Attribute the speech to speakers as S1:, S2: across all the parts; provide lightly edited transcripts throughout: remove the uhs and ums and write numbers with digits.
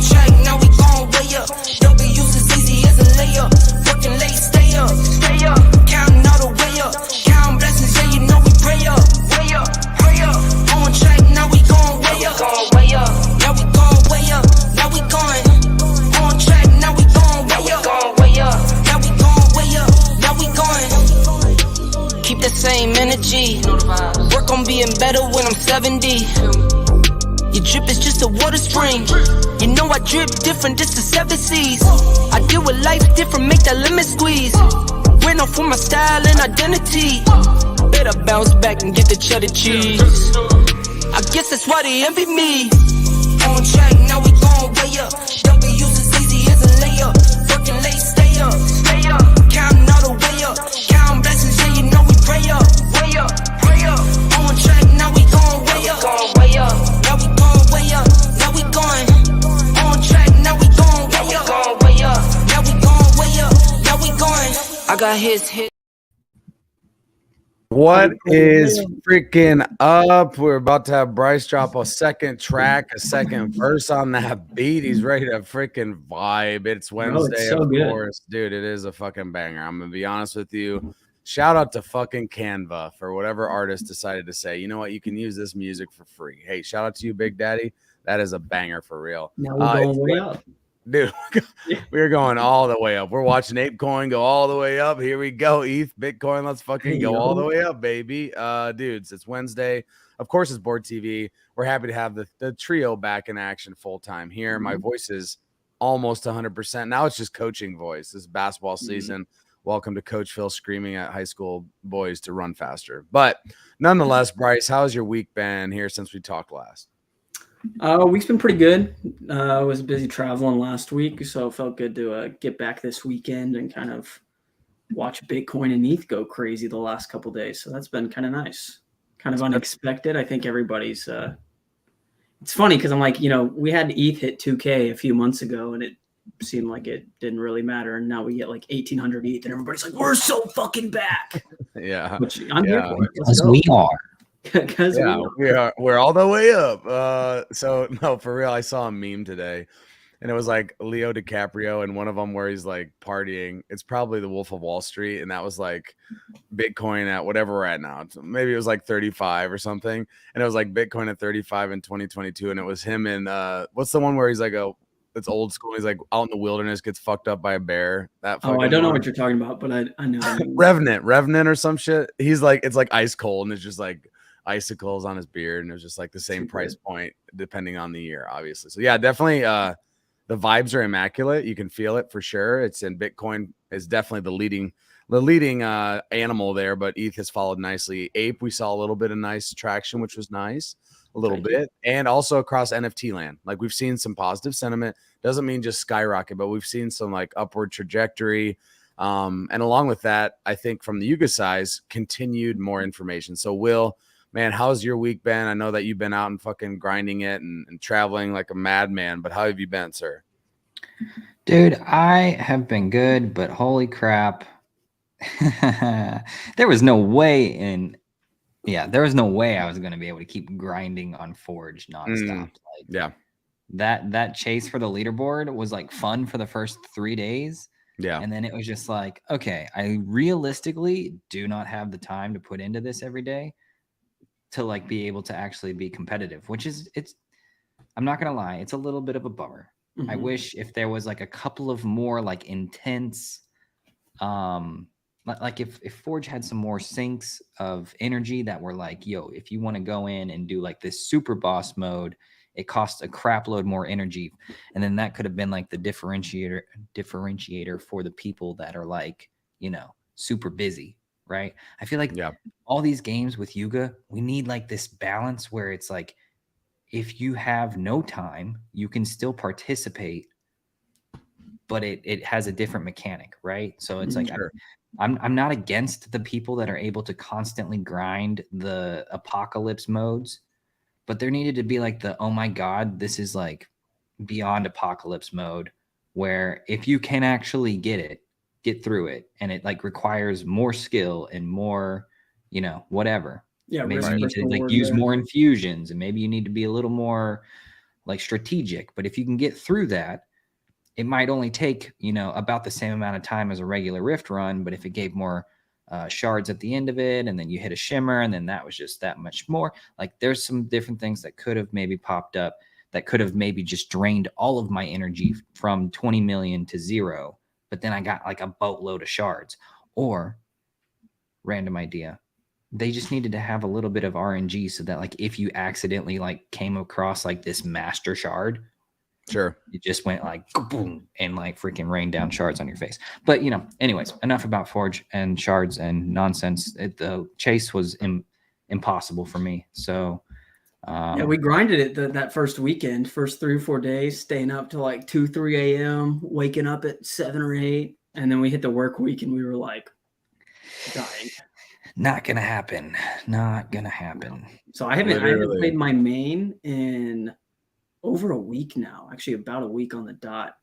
S1: track, now we gon' way up. W's as easy as a layup. Working late, stay up. Counting all the way up. Counting blessings, yeah, you know we pray up. Hurry up. On track, now we gon' way up. Now we gon' way up. Now we going. On track, now we gon' way up. Now we gon' way up. Now we going. Keep the same energy. Work on being better when I'm 70. Your drip is just a water spring. You know I drip different, this the 7 seas. I deal with life different, make that lemon squeeze. Went off for my style and identity. Better bounce back and get the cheddar cheese. I guess that's why they envy me. On track, now we gon' way up. W's as easy as a layup. Working late, stay up. Counting all the way up. Counting blessings, yeah, you know we pray up. Hurry up. On track, now we gon' way up. Now we gon' way up. Now we going. On track, now we gon' way up. Now we gon' way up. Now we going. I got hit.
S2: What is freaking up? We're about to have Bryce drop a second track, a second verse on that beat. He's ready to freaking vibe. It's Wednesday,
S3: it's so
S2: of
S3: good.
S2: course. Dude, it is a fucking banger. I'm going to be honest with you. Shout out to fucking Canva for whatever artist decided to say, you know what, you can use this music for free. Hey, shout out to you, Big Daddy. That is a banger for real.
S3: Now we're going way up.
S2: Dude, we're going all the way up. We're watching Apecoin go all the way up. Here we go, ETH, Bitcoin. Let's fucking go all the way up, baby. Dudes, it's Wednesday. Of course, it's Board TV. We're happy to have the trio back in action full time here. My voice is almost 100%. Now it's just coaching voice. This is basketball season. Welcome to Coach Phil screaming at high school boys to run faster. But nonetheless, Bryce, how's your week been here since we talked last?
S3: Week's been pretty good. I was busy traveling last week, so it felt good to get back this weekend and kind of watch Bitcoin and ETH go crazy the last couple days. So that's been kind of nice, kind of unexpected. I think everybody's. It's funny because I'm like, we had ETH hit 2K a few months ago, and it seemed like it didn't really matter, and now we get like 1,800 ETH, and everybody's like, "We're so fucking back."
S2: Yeah,
S3: which I'm here for.
S4: Because we are.
S3: Because
S2: we're all the way up. So no, for real, I saw a meme today, and it was like Leo DiCaprio, and one of them where he's like partying. It's probably the Wolf of Wall Street, and that was like Bitcoin at whatever we're at now. Maybe it was like 35 or something, and it was like Bitcoin at 35 in 2022, and it was him in what's the one where he's like it's old school. He's like out in the wilderness, gets fucked up by a bear. I
S3: don't know what you're talking about, but I know.
S2: Revenant or some shit. He's like, it's like ice cold, and it's just like icicles on his beard, and it was just like the same price point depending on the year, obviously. So yeah, definitely the vibes are immaculate. You can feel it for sure. It's in Bitcoin is definitely the leading animal there, but ETH has followed nicely. Ape, we saw a little bit of nice traction, which was nice. A little bit, and also across NFT land. Like we've seen some positive sentiment. Doesn't mean just skyrocket, but we've seen some like upward trajectory. And along with that, I think from the Yuga size, continued more information. So Will, man, how's your week been? I know that you've been out and fucking grinding it and traveling like a madman, but how have you been, sir?
S4: Dude, I have been good, but holy crap. There was no way there was no way I was going to be able to keep grinding on Forge nonstop. That chase for the leaderboard was like fun for the first 3 days. Yeah. And then it was just like, okay, I realistically do not have the time to put into this every day to like be able to actually be competitive, which is, I'm not going to lie, it's a little bit of a bummer. I wish if there was like a couple of more like intense, like if Forge had some more sinks of energy that were like, yo, if you want to go in and do like this super boss mode, it costs a crap load more energy. And then that could have been like the differentiator for the people that are like, super busy, right? I feel like all these games with Yuga, we need like this balance where it's like, if you have no time, you can still participate, but it has a different mechanic, right? So it's like, I'm not against the people that are able to constantly grind the apocalypse modes, but there needed to be like the, oh my God, this is like beyond apocalypse mode, where if you can actually get through it, and it like requires more skill and more, whatever. Yeah, maybe you need to like use more infusions, and maybe you need to be a little more like strategic. But if you can get through that, it might only take, you know, about the same amount of time as a regular rift run. But if it gave more shards at the end of it, and then you hit a shimmer, and then that was just that much more, like there's some different things that could have maybe popped up that could have maybe just drained all of my energy from 20 million to 0. But then I got like a boatload of shards. Or, random idea, they just needed to have a little bit of RNG so that like if you accidentally like came across like this master shard,
S2: Sure,
S4: it just went like boom and like freaking rained down shards on your face. But you know, anyways, enough about Forge and shards and nonsense. The chase was impossible for me. So
S3: yeah, we grinded it that first weekend, first 3 or 4 days, staying up till like 2, 3 a.m., waking up at 7 or 8. And then we hit the work week and we were like dying.
S4: Not going to happen. Not going to happen.
S3: So I haven't played my main in over a week now, actually about a week on the dot.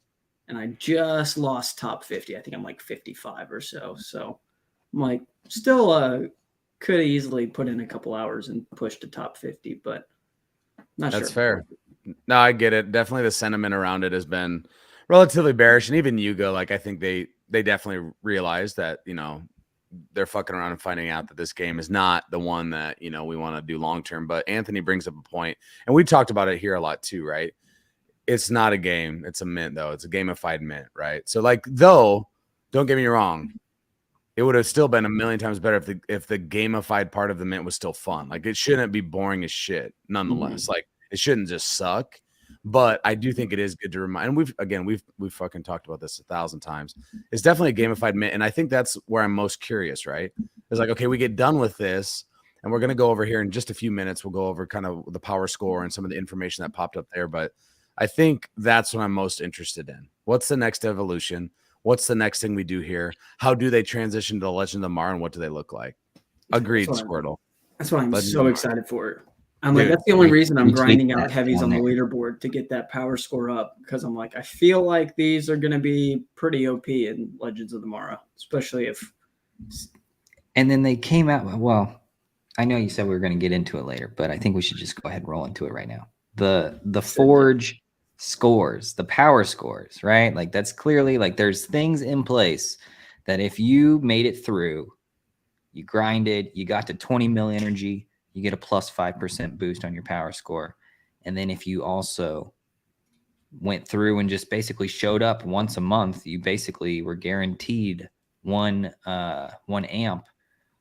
S3: And I just lost top 50. I think I'm like 55 or so. So I'm like, still could easily put in a couple hours and push to top 50, but not sure.
S2: That's fair. No, I get it. Definitely the sentiment around it has been relatively bearish. And even Yuga, like I think they definitely realize that, you know, they're fucking around and finding out that this game is not the one that, you know, we want to do long term. But Anthony brings up a point, and we talked about it here a lot too, right? It's not a game, it's a mint though. It's a gamified mint, right? So like, though, don't get me wrong, it would have still been a million times better if the gamified part of the mint was still fun. Like it shouldn't be boring as shit, nonetheless. Like it shouldn't just suck. But I do think it is good to remind. And we've fucking talked about this 1,000 times. It's definitely a gamified mint, and I think that's where I'm most curious. Right? It's like, okay, we get done with this, and we're gonna go over here in just a few minutes. We'll go over kind of the power score and some of the information that popped up there. But I think that's what I'm most interested in. What's the next evolution? What's the next thing we do here? How do they transition to the Legend of the Mar, and what do they look like? Agreed, Squirtle.
S3: That's what I'm
S2: Legend
S3: so excited for. I'm
S2: Dude,
S3: like, that's the only reason I'm grinding
S4: that
S3: out heavies on the leaderboard, to get that power score up, because I'm like, I feel like these are going to be pretty OP in Legends of the Mara, especially if.
S4: And then they came out. Well, I know you said we were going to get into it later, but I think we should just go ahead and roll into it right now. The Forge scores, the power scores, right? Like that's clearly like there's things in place that if you made it through, you grinded, you got to 20 mil energy, you get a plus 5% boost on your power score. And then if you also went through and just basically showed up once a month, you basically were guaranteed one amp.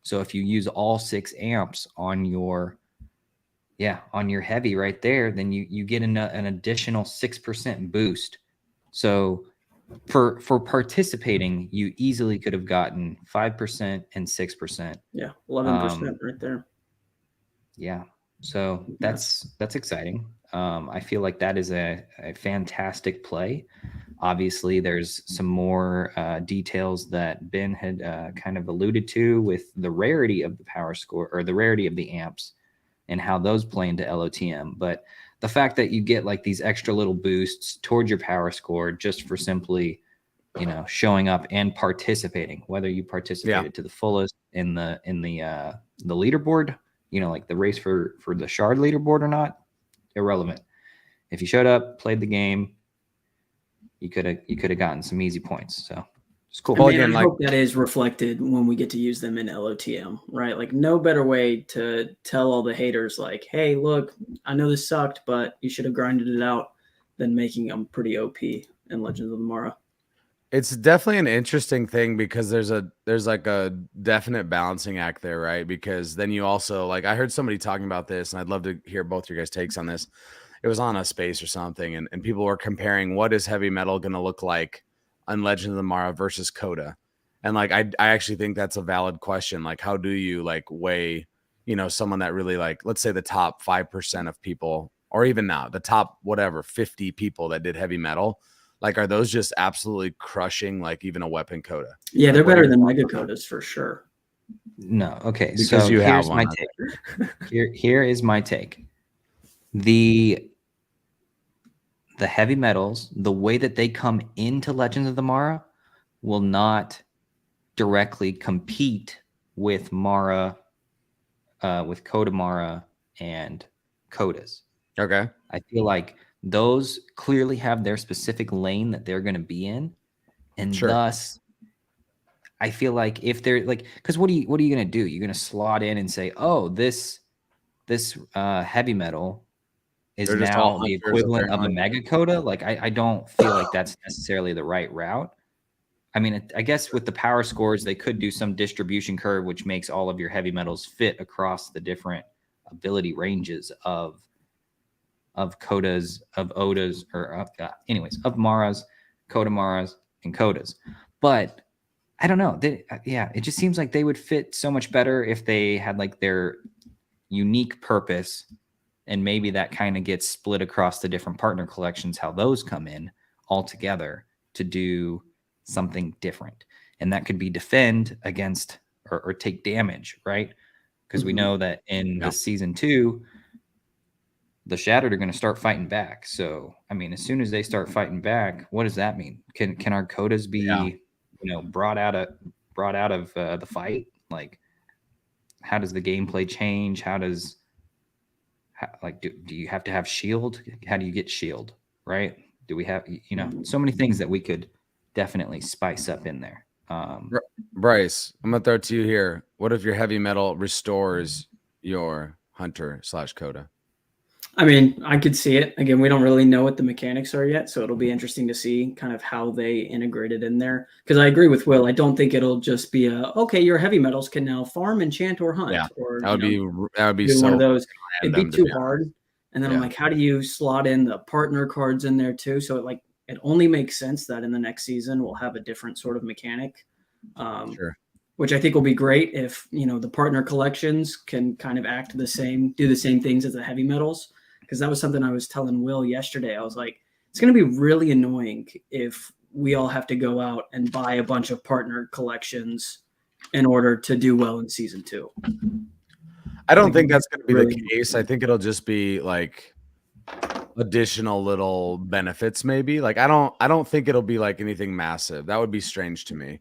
S4: So if you use all 6 amps on your heavy right there, then you get an additional 6% boost. So for participating, you easily could have gotten 5% and 6%.
S3: Yeah, 11% right there.
S4: Yeah, so that's exciting. I feel like that is a fantastic play. Obviously, there's some more details that Ben had kind of alluded to with the rarity of the power score, or the rarity of the amps, and how those play into LOTM. But the fact that you get like these extra little boosts towards your power score just for simply, you know, showing up and participating, whether you participated to the fullest in the leaderboard, you know, like the race for the shard leaderboard or not, irrelevant. If you showed up, played the game, you could have gotten some easy points. So it's cool.
S3: I mean, I hope that is reflected when we get to use them in LOTM, right? Like no better way to tell all the haters like, hey, look, I know this sucked, but you should have grinded it out, than making them pretty OP in Legends of the Mara.
S2: It's definitely an interesting thing because there's like a definite balancing act there, right? Because then you also, like, I heard somebody talking about this, and I'd love to hear both your guys' takes on this. It was on a space or something, and people were comparing what is heavy metal going to look like on Legend of the Mara versus Coda. And like, I actually think that's a valid question. Like, how do you like weigh, you know, someone that really, like, let's say the top 5% of people, or even now the top, whatever, 50 people that did heavy metal, like, are those just absolutely crushing, like, even a weapon Coda?
S3: Yeah,
S2: like,
S3: they're better than Mega Codas for sure.
S4: No. Okay.
S2: Because
S4: so here's my take. Here is my take. The heavy metals, the way that they come into Legends of the Mara, will not directly compete with Mara, with Coda Mara and Codas.
S2: Okay.
S4: I feel like those clearly have their specific lane that they're going to be in. And
S2: Sure.
S4: thus, I feel like if they're like, because what are you going to do? You're going to slot in and say, oh, this heavy metal is
S2: They're just all
S4: now the
S2: hunters
S4: equivalent of a
S2: apparently.
S4: mega coda. Like, I don't feel like that's necessarily the right route. I mean, I guess with the power scores, they could do some distribution curve, which makes all of your heavy metals fit across the different ability ranges of codas, of odas, or anyways, of maras, coda maras, and codas. But I don't know. It just seems like they would fit so much better if they had like their unique purpose, and maybe that kind of gets split across the different partner collections, how those come in all together to do something different. And that could be defend against or take damage, right? Because we know that in the season 2, the Shattered are going to start fighting back. So, I mean, as soon as they start fighting back, what does that mean? Can our codas be, brought out of the fight? Like, how does the gameplay change? Do you have to have shield? How do you get shield, right? Do we have, so many things that we could definitely spice up in there.
S2: Bryce, I'm gonna throw it to you here. What if your heavy metal restores your hunter / coda?
S3: I mean, I could see it. Again, we don't really know what the mechanics are yet, so it'll be interesting to see kind of how they integrate it in there. Because I agree with Will. I don't think it'll just be okay, your heavy metals can now farm, enchant, or hunt.
S2: Yeah,
S3: or
S2: that would be
S3: do
S2: so
S3: one of those. It'd be too
S2: be
S3: hard. And then I'm like, how do you slot in the partner cards in there too? So it only makes sense that in the next season we'll have a different sort of mechanic.
S2: Sure.
S3: Which I think will be great if the partner collections can kind of act the same, do the same things as the heavy metals. Because that was something I was telling Will yesterday. I was like, it's going to be really annoying if we all have to go out and buy a bunch of partner collections in order to do well in season 2.
S2: I don't think that's going to be the case. I think it'll just be like additional little benefits, maybe. Like I don't think it'll be like anything massive. That would be strange to me.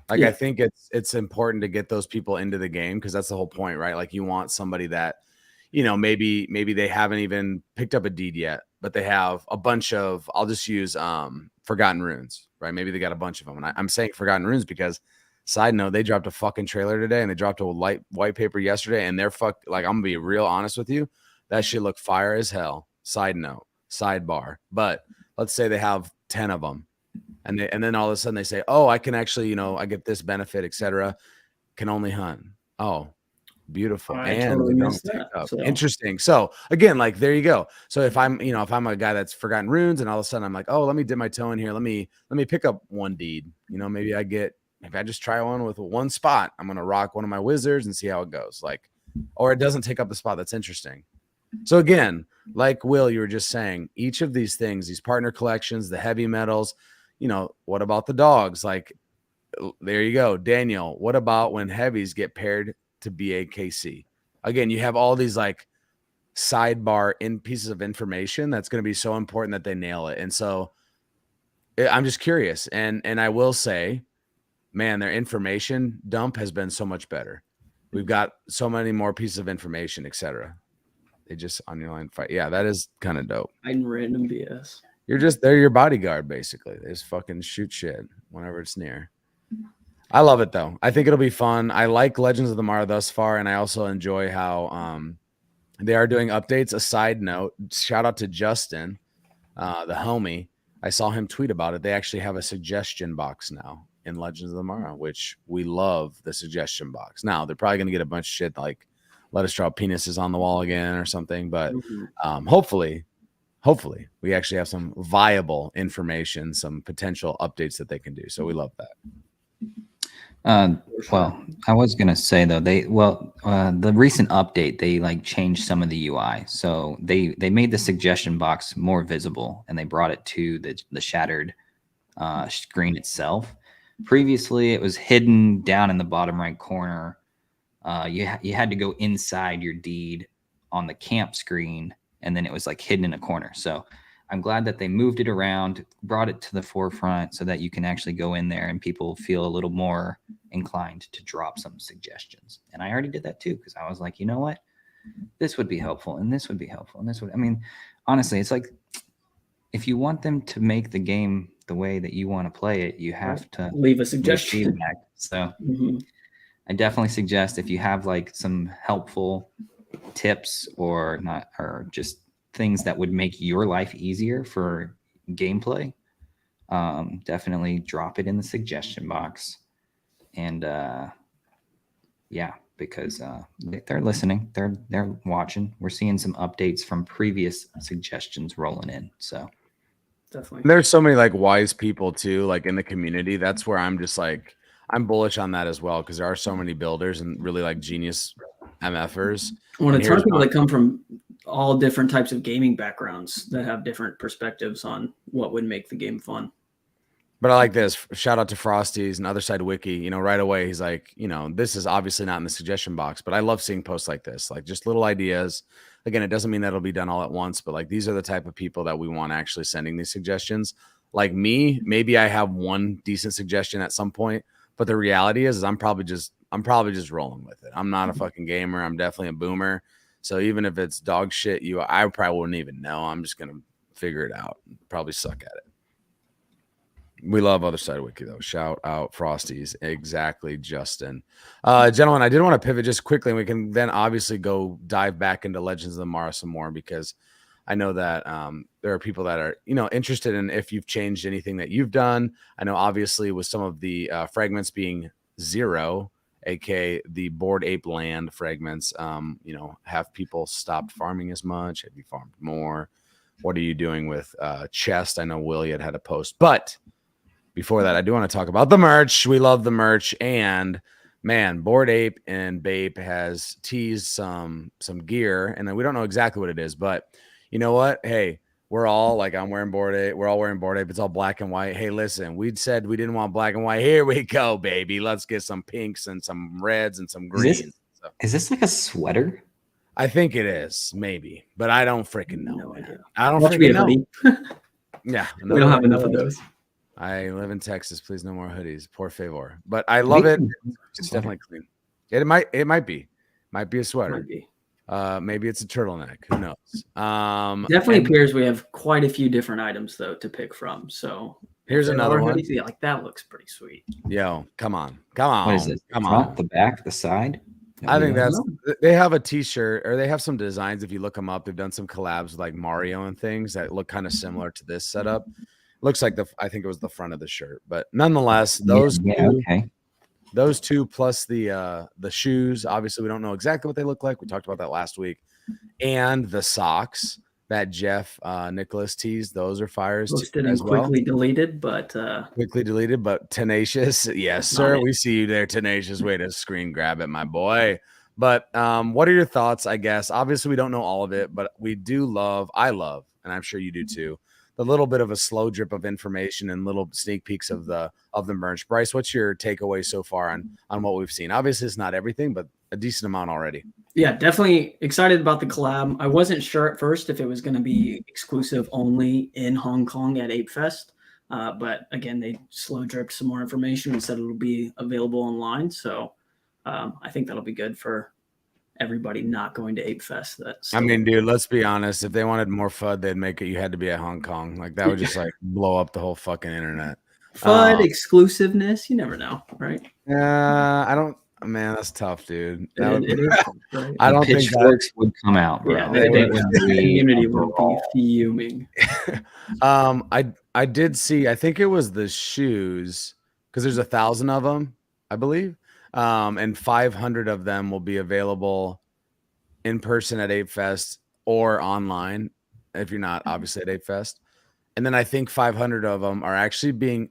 S2: Like I think it's important to get those people into the game because that's the whole point, right? Like you want somebody that maybe they haven't even picked up a deed yet, but they have a bunch of, I'll just use Forgotten Runes, right? Maybe they got a bunch of them. And I'm saying Forgotten Runes because, side note, they dropped a fucking trailer today and they dropped a white paper yesterday, and they're like, I'm gonna be real honest with you, that shit look fire as hell. Side note, sidebar. But let's say they have 10 of them, and then all of a sudden they say, oh, I can actually, I get this benefit, etc. Can only hunt. Oh, beautiful. And
S3: totally missed that. So.
S2: Interesting. So again, like there you go. So if I'm a guy that's Forgotten Runes and all of a sudden I'm like, oh, let me dip my toe in here. Let me pick up one deed. Maybe I just try one with one spot. I'm gonna rock one of my wizards and see how it goes. Like, or it doesn't take up the spot. That's interesting. So again, like Will, you were just saying, each of these things, these partner collections, the heavy metals, what about the dogs? Like, there you go. Daniel, what about when heavies get paired to BAKC? Again, you have all these like sidebar in pieces of information that's going to be so important that they nail it. And so I'm just curious. And I will say, man, their information dump has been so much better. We've got so many more pieces of information, etc. They just on your line fight. Yeah, that is kind of dope.
S3: Hiding random BS.
S2: They're your bodyguard, basically. They just fucking shoot shit whenever it's near. I love it though. I think it'll be fun. I like Legends of the Mara thus far, and I also enjoy how they are doing updates. A side note, shout out to Justin, the homie. I saw him tweet about it. They actually have a suggestion box now in Legends of the Mara, which we love the suggestion box. Now they're probably gonna get a bunch of shit like let us draw penises on the wall again or something, but hopefully we actually have some viable information, some potential updates that they can do. So we love that.
S4: Well, I was gonna say though, the recent update, they like changed some of the UI. So they made the suggestion box more visible and they brought it to the Shattered screen itself. Previously, it was hidden down in the bottom right corner. You had to go inside your deed on the camp screen, and then it was like hidden in a corner. So I'm glad that they moved it around, brought it to the forefront so that you can actually go in there and people feel a little more inclined to drop some suggestions. And I already did that too, because I was like, you know what? This would be helpful, and this would be helpful, and this would, I mean, honestly, it's like if you want them to make the game the way that you want to play it, you have to
S3: leave a
S4: leave
S3: suggestion.
S4: feedback. So
S3: Mhm.
S4: I definitely suggest if you have like some helpful tips or not, or just things that would make your life easier for gameplay, definitely drop it in the suggestion box. And yeah, because they're listening, they're watching. We're seeing some updates from previous suggestions rolling in. So
S3: Definitely.
S2: There's so many like wise people too, like in the community. That's where I'm just like, I'm bullish on that as well, because there are so many builders and really like genius MFers.
S3: When
S2: And
S3: a ton
S2: here's
S3: of people
S2: one-
S3: that come from all different types of gaming backgrounds that have different perspectives on what would make the game fun.
S2: But I like this. Shout out to Frosty's and Other Side Wiki. You know, right away he's like, you know, this is obviously not in the suggestion box, but I love seeing posts like this, like just little ideas. Again, it doesn't mean that it'll be done all at once, but like these are the type of people that we want actually sending these suggestions. Like me, maybe I have one decent suggestion at some point, but the reality is I'm probably just rolling with it. I'm not a fucking gamer. I'm definitely a boomer. So even if it's dog shit, I probably wouldn't even know. I'm just gonna figure it out. Probably suck at it. We love Other Side Wiki though. Shout out Frosties. Exactly, Justin. Gentlemen, I did want to pivot just quickly, and we can then obviously go dive back into Legends of the Mara some more, because I know that there are people that are, you know, interested in if you've changed anything that you've done. I know obviously with some of the fragments being 0, aka the Bored Ape Land fragments, you know, have people stopped farming as much? Have you farmed more? What are you doing with chest? I know Willie had a post, but before that, I do want to talk about the merch. We love the merch, and man, Bored Ape and Bape has teased some gear, and we don't know exactly what it is, but you know what? Hey, we're all like, I'm wearing Bored Ape. We're all wearing Bored Ape. It's all black and white. Hey, listen, we'd said we didn't want black and white. Here we go, baby. Let's get some pinks and some reds and some greens.
S4: Is this like a sweater?
S2: I think it is, maybe, but I don't freaking know.
S3: No idea.
S2: I don't
S3: Watch me a
S2: freaking know.
S3: hoodie.
S2: Yeah,
S3: We don't have enough of those.
S2: I live in Texas. Please, no more hoodies. Por favor. But I love it. It's definitely clean. It might be a sweater.
S3: Might be.
S2: Maybe it's a turtleneck. Who knows?
S3: Definitely appears we have quite a few different items though to pick from. So
S2: here's another one.
S3: Hoodies, yeah, like that looks pretty sweet.
S2: Yo, come on.
S4: What is this?
S2: Come
S4: Front,
S2: on.
S4: the back, the side?
S2: I think they have a t-shirt, or they have some designs. If you look them up, they've done some collabs with like Mario and things that look kind of similar to this setup. Looks like I think it was the front of the shirt, but nonetheless, those two plus the shoes. Obviously, we don't know exactly what they look like. We talked about that last week, and the socks that Jeff Nicholas teased. Those are fires
S3: Posted
S2: as
S3: and
S2: well.
S3: quickly deleted, but
S2: tenacious. Yes, sir. We see you there, tenacious. Way to screen grab it, my boy. But what are your thoughts? I guess obviously we don't know all of it, but we do love. I love, and I'm sure you do too, a little bit of a slow drip of information and little sneak peeks of the merch. Bryce, what's your takeaway so far on what we've seen? Obviously, it's not everything, but a decent amount already.
S3: Yeah, definitely excited about the collab. I wasn't sure at first if it was going to be exclusive only in Hong Kong at Apefest, but again, they slow dripped some more information and said it'll be available online. So I think that'll be good for everybody not going to Apefest.
S2: I mean, dude, let's be honest. If they wanted more FUD, they'd make it. You had to be at Hong Kong. Like that would just like blow up the whole fucking internet.
S3: FUD exclusiveness. You never know, right?
S2: I don't. Man, that's tough, dude.
S3: It is tough, right?
S2: I don't think
S4: pitchforks would come out, bro.
S3: Yeah, the community would be fuming.
S2: I did see. I think it was the shoes, because there's 1,000 of them, I believe. And 500 of them will be available in person at Apefest or online if you're not obviously at Apefest. And then I think 500 of them are actually being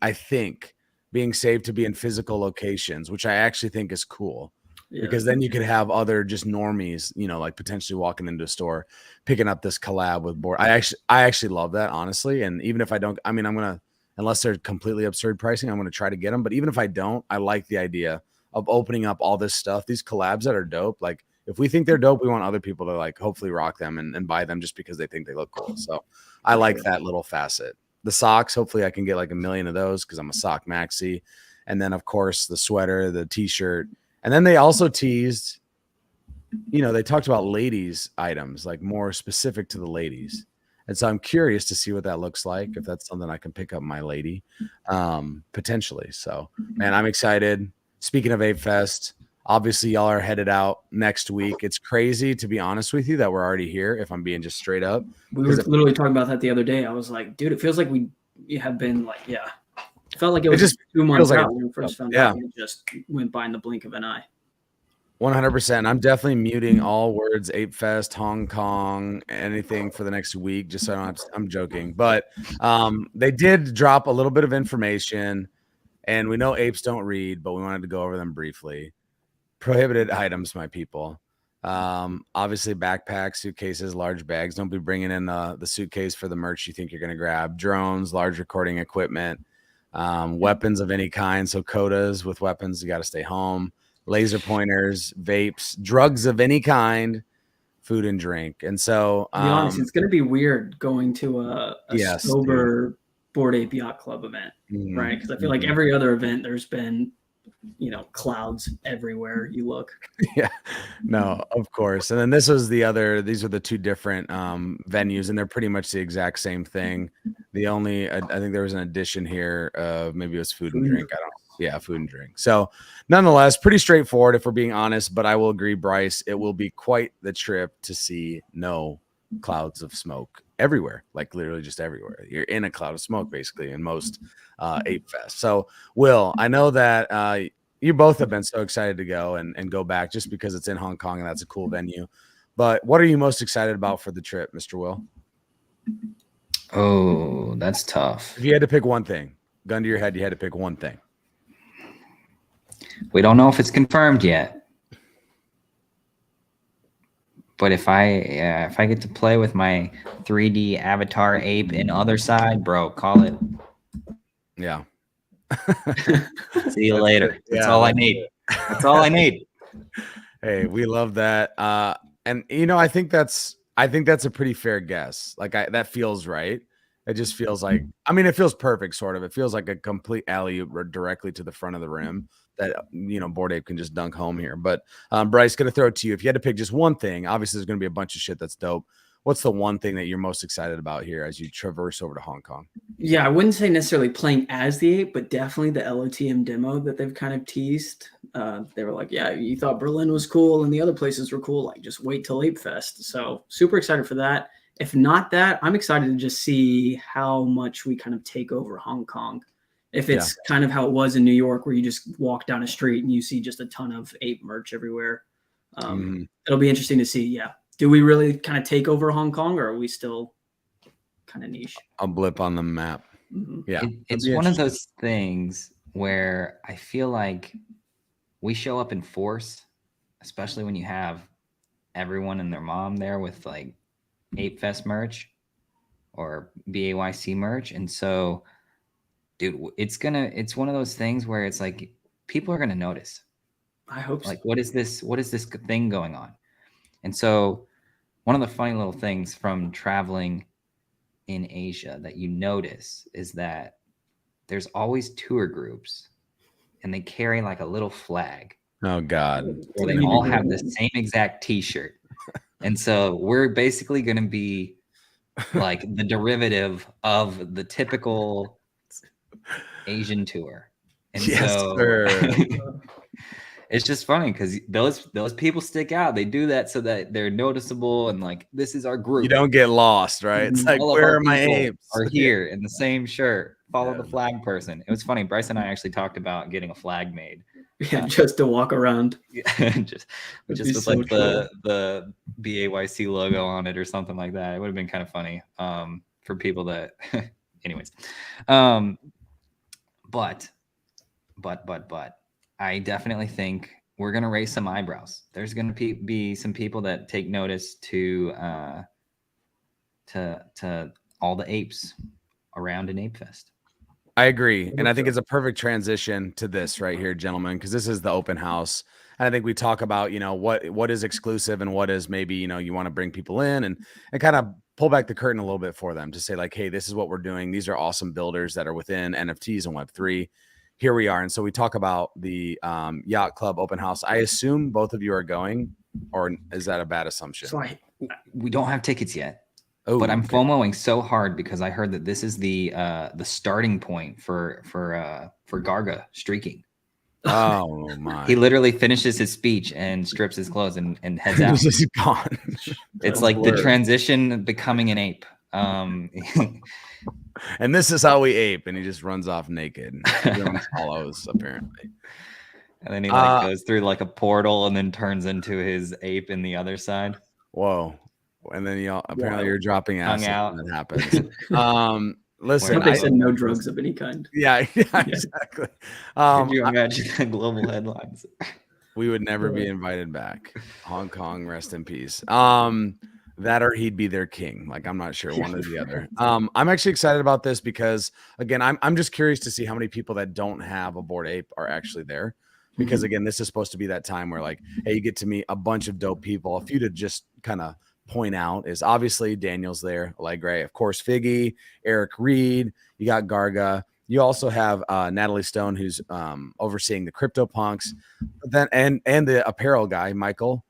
S2: saved to be in physical locations, which I actually think is cool. Yeah. Because then you could have other just normies, you know, like potentially walking into a store, picking up this collab with Bored. I actually love that, honestly. And even if I don't, I mean, I'm going to, unless they're completely absurd pricing, I'm going to try to get them. But even if I don't, I like the idea of opening up all this stuff, these collabs that are dope. Like if we think they're dope, we want other people to like hopefully rock them and buy them just because they think they look cool. So I like that little facet. The socks, hopefully I can get like 1 million of those because I'm a sock maxi. And then of course the sweater, the t-shirt. And then they also teased, you know, they talked about ladies items, like more specific to the ladies. And so I'm curious to see what that looks like, if that's something I can pick up my lady, potentially. So, man, I'm excited. Speaking of Apefest, obviously y'all are headed out next week. It's crazy, to be honest with you, that we're already here, if I'm being just straight up.
S3: We were literally talking about that the other day. I was like, dude, it feels like we have been like, it felt like it was
S2: just
S3: 2 months
S2: like
S3: out when we first found out. It just went by in the blink of an eye.
S2: 100%. I'm definitely muting all words Apefest, Hong Kong, anything for the next week, just so I don't have to, I'm joking. But they did drop a little bit of information, and we know apes don't read, but we wanted to go over them briefly. Prohibited items, my people. Obviously backpacks, suitcases, large bags. Don't be bringing in the suitcase for the merch you think you're going to grab. Drones, large recording equipment, weapons of any kind. So codas with weapons, you got to stay home. Laser pointers, vapes, drugs of any kind, food and drink. And so,
S3: to be honest, it's going to be weird going to a sober Bored Ape Yacht Club event, right? Because I feel like every other event, there's been, clouds everywhere you look.
S2: Yeah, no, of course. And then these are the two different venues, and they're pretty much the exact same thing. The only, I think there was an addition here of maybe it was food and drink. I don't know. Yeah, food and drink. So nonetheless, pretty straightforward if we're being honest, but I will agree, Bryce, it will be quite the trip to see no clouds of smoke everywhere, like literally just everywhere. You're in a cloud of smoke basically in most Apefest. So Will, I know that you both have been so excited to go and go back just because it's in Hong Kong and that's a cool venue. But what are you most excited about for the trip, Mr. Will?
S4: Oh, that's tough.
S2: If you had to pick one thing, gun to your head, you had to pick one thing.
S4: We don't know if it's confirmed yet, but if I get to play with my 3D avatar ape in other side, bro, call it.
S2: Yeah.
S4: See you later. That's all I need. That's all I need.
S2: Hey, we love that. And I think that's a pretty fair guess. Like that feels right. It just feels like, it feels perfect, sort of. It feels like a complete alley-oop directly to the front of the rim that, Bored Ape can just dunk home here. But Bryce, going to throw it to you. If you had to pick just one thing, obviously there's going to be a bunch of shit that's dope. What's the one thing that you're most excited about here as you traverse over to Hong Kong?
S3: Yeah, I wouldn't say necessarily playing as the ape, but definitely the LOTM demo that they've kind of teased. They were like, yeah, you thought Berlin was cool and the other places were cool. Like, just wait till Apefest. So super excited for that. If not that, I'm excited to just see how much we kind of take over Hong Kong. If it's kind of how it was in New York, where you just walk down a street and you see just a ton of ape merch everywhere. It'll be interesting to see. Yeah. Do we really kind of take over Hong Kong, or are we still kind of niche?
S2: A blip on the map. Yeah.
S4: It's one of those things where I feel like we show up in force, especially when you have everyone and their mom there with like Apefest merch or BAYC merch. And so, dude, it's one of those things where it's like people are going to notice.
S3: I hope so.
S4: Like, what is this thing going on? And so one of the funny little things from traveling in Asia that you notice is that there's always tour groups and they carry like a little flag.
S2: Oh God.
S4: Where they all have the same exact t-shirt. And so we're basically going to be like the derivative of the typical Asian tour. And it's just funny because those people stick out. They do that so that they're noticeable and like, this is our group.
S2: You don't get lost, right? It's like, where are my apes?
S4: Are here in the same shirt. Follow the flag person. It was funny. Bryce and I actually talked about getting a flag made.
S3: Yeah, just to walk around.
S4: just with so like the BAYC logo on it or something like that. It would have been kind of funny for people that, anyways. But I definitely think we're gonna raise some eyebrows. There's gonna be some people that take notice to all the apes around an Apefest.
S2: I agree. And I think it's a perfect transition to this right here, gentlemen, because this is the open house. And I think we talk about, what is exclusive and what is maybe, you want to bring people in and kind of pull back the curtain a little bit for them to say like, hey, this is what we're doing. These are awesome builders that are within NFTs and Web3. Here we are. And so we talk about the Yacht Club open house. I assume both of you are going, or is that a bad assumption?
S3: So
S4: we don't have tickets yet.
S2: Oh,
S4: But I'm
S2: okay.
S4: FOMOing so hard because I heard that this is the starting point for Garga streaking.
S2: Oh my.
S4: He literally finishes his speech and strips his clothes and heads out.
S2: He's just gone.
S4: It's
S3: a
S4: like the
S3: blur.
S4: transition becoming an ape.
S2: And this is how we ape, and he just runs off naked. Everyone follows, apparently.
S4: And then he like goes through like a portal and then turns into his ape in the other side.
S2: Whoa. And then apparently you're dropping
S4: Hung
S2: acid
S4: out.
S2: when that happens. Listen,
S3: They said no drugs of any kind.
S2: yeah, exactly.
S4: Could you imagine the global headlines?
S2: We would never be invited back. Hong Kong, rest in peace. That or he'd be their king. Like, I'm not sure, one or the other. I'm actually excited about this because, again, I'm just curious to see how many people that don't have a Bored Ape are actually there. Because again, this is supposed to be that time where, like, hey, you get to meet a bunch of dope people. A few to just kind of point out is obviously Daniel's there, Allegre, of course, Figgy, Eric Reed, you got Garga. You also have Natalie Stone, who's overseeing the CryptoPunks, then and the apparel guy, Michael.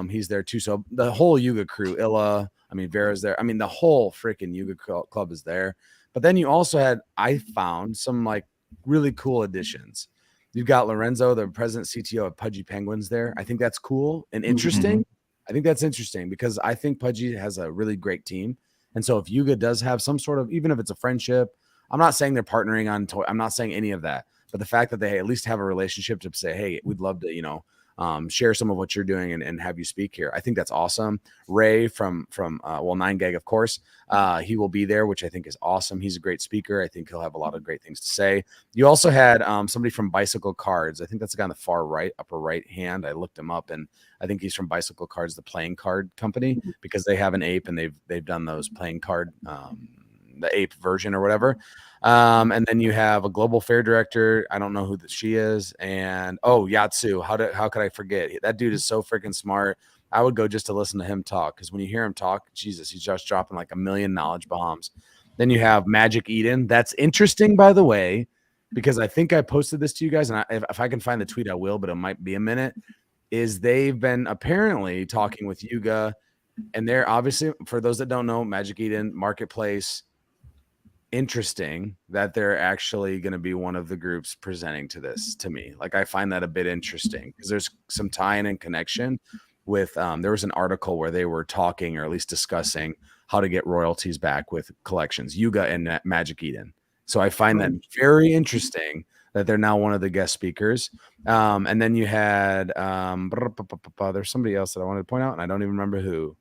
S2: He's there too. So the whole Yuga crew, Illa, Vera's there. The whole freaking Yuga club is there. But then you also had, I found some like really cool additions. You've got Lorenzo, the president CTO of Pudgy Penguins there. I think that's cool and interesting. I think that's interesting because I think Pudgy has a really great team. And so if Yuga does have some sort of, even if it's a friendship, I'm not saying they're partnering on toy. I'm not saying any of that. But the fact that they at least have a relationship to say, hey, we'd love to, share some of what you're doing and have you speak here. I think that's awesome. Ray from 9gag, of course, he will be there, which I think is awesome. He's a great speaker. I think he'll have a lot of great things to say. You also had somebody from Bicycle Cards. I think that's the guy on the far right, upper right hand. I looked him up, and I think he's from Bicycle Cards, the playing card company, because they have an ape and they've done those playing card, the ape version or whatever. And then you have a global fair director. I don't know who she is. And Yatsu. How could I forget? That dude is so freaking smart. I would go just to listen to him talk, because when you hear him talk, Jesus, he's just dropping like a million knowledge bombs. Then you have Magic Eden. That's interesting, by the way, because I think I posted this to you guys, and if I can find the tweet, I will, but it might be a minute. Is they've been apparently talking with Yuga, and they're obviously, for those that don't know, Magic Eden Marketplace. Interesting that they're actually going to be one of the groups presenting to this to me. Like, I find that a bit interesting because there's some tie-in and connection with there was an article where they were talking, or at least discussing, how to get royalties back with collections, Yuga and Magic Eden. So I find that very interesting that they're now one of the guest speakers. And then you had there's somebody else that I wanted to point out, and I don't even remember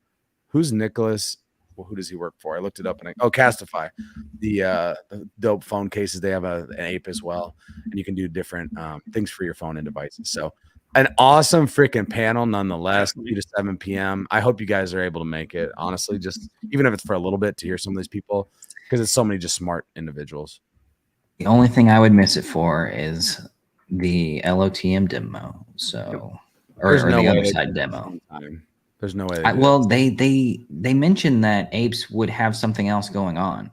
S2: who's Nicholas. Well, who does he work for? I looked it up, and Castify, the dope phone cases. They have an ape as well, and you can do different things for your phone and devices. So an awesome freaking panel nonetheless, 2 to 7 p.m. I hope you guys are able to make it, honestly, just even if it's for a little bit, to hear some of these people, because it's so many just smart individuals.
S4: The only thing I would miss it for is the LOTM demo. So, or the other side demo.
S2: There's no way.
S4: They mentioned that apes would have something else going on.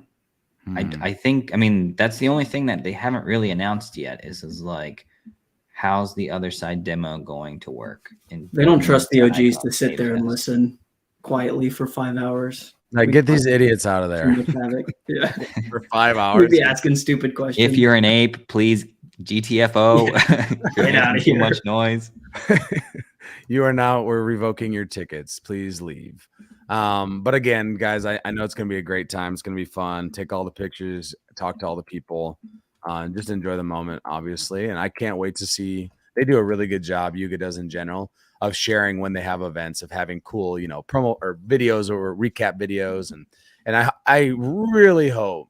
S4: I think, that's the only thing that they haven't really announced yet is like, how's the other side demo going to work?
S3: They don't trust the OGs to sit there and listen quietly for 5 hours.
S2: Like, get these idiots out of there.
S3: Yeah.
S2: For 5 hours.
S3: We'd be asking stupid questions.
S4: If you're an ape, please GTFO.
S3: Get out of here.
S4: Too much noise.
S2: We're revoking your tickets. Please leave. But again, guys, I know it's going to be a great time. It's going to be fun. Take all the pictures, talk to all the people, and just enjoy the moment, obviously. And I can't wait to see. They do a really good job, Yuga does in general, of sharing when they have events, of having cool, promo or videos or recap videos. And I really hope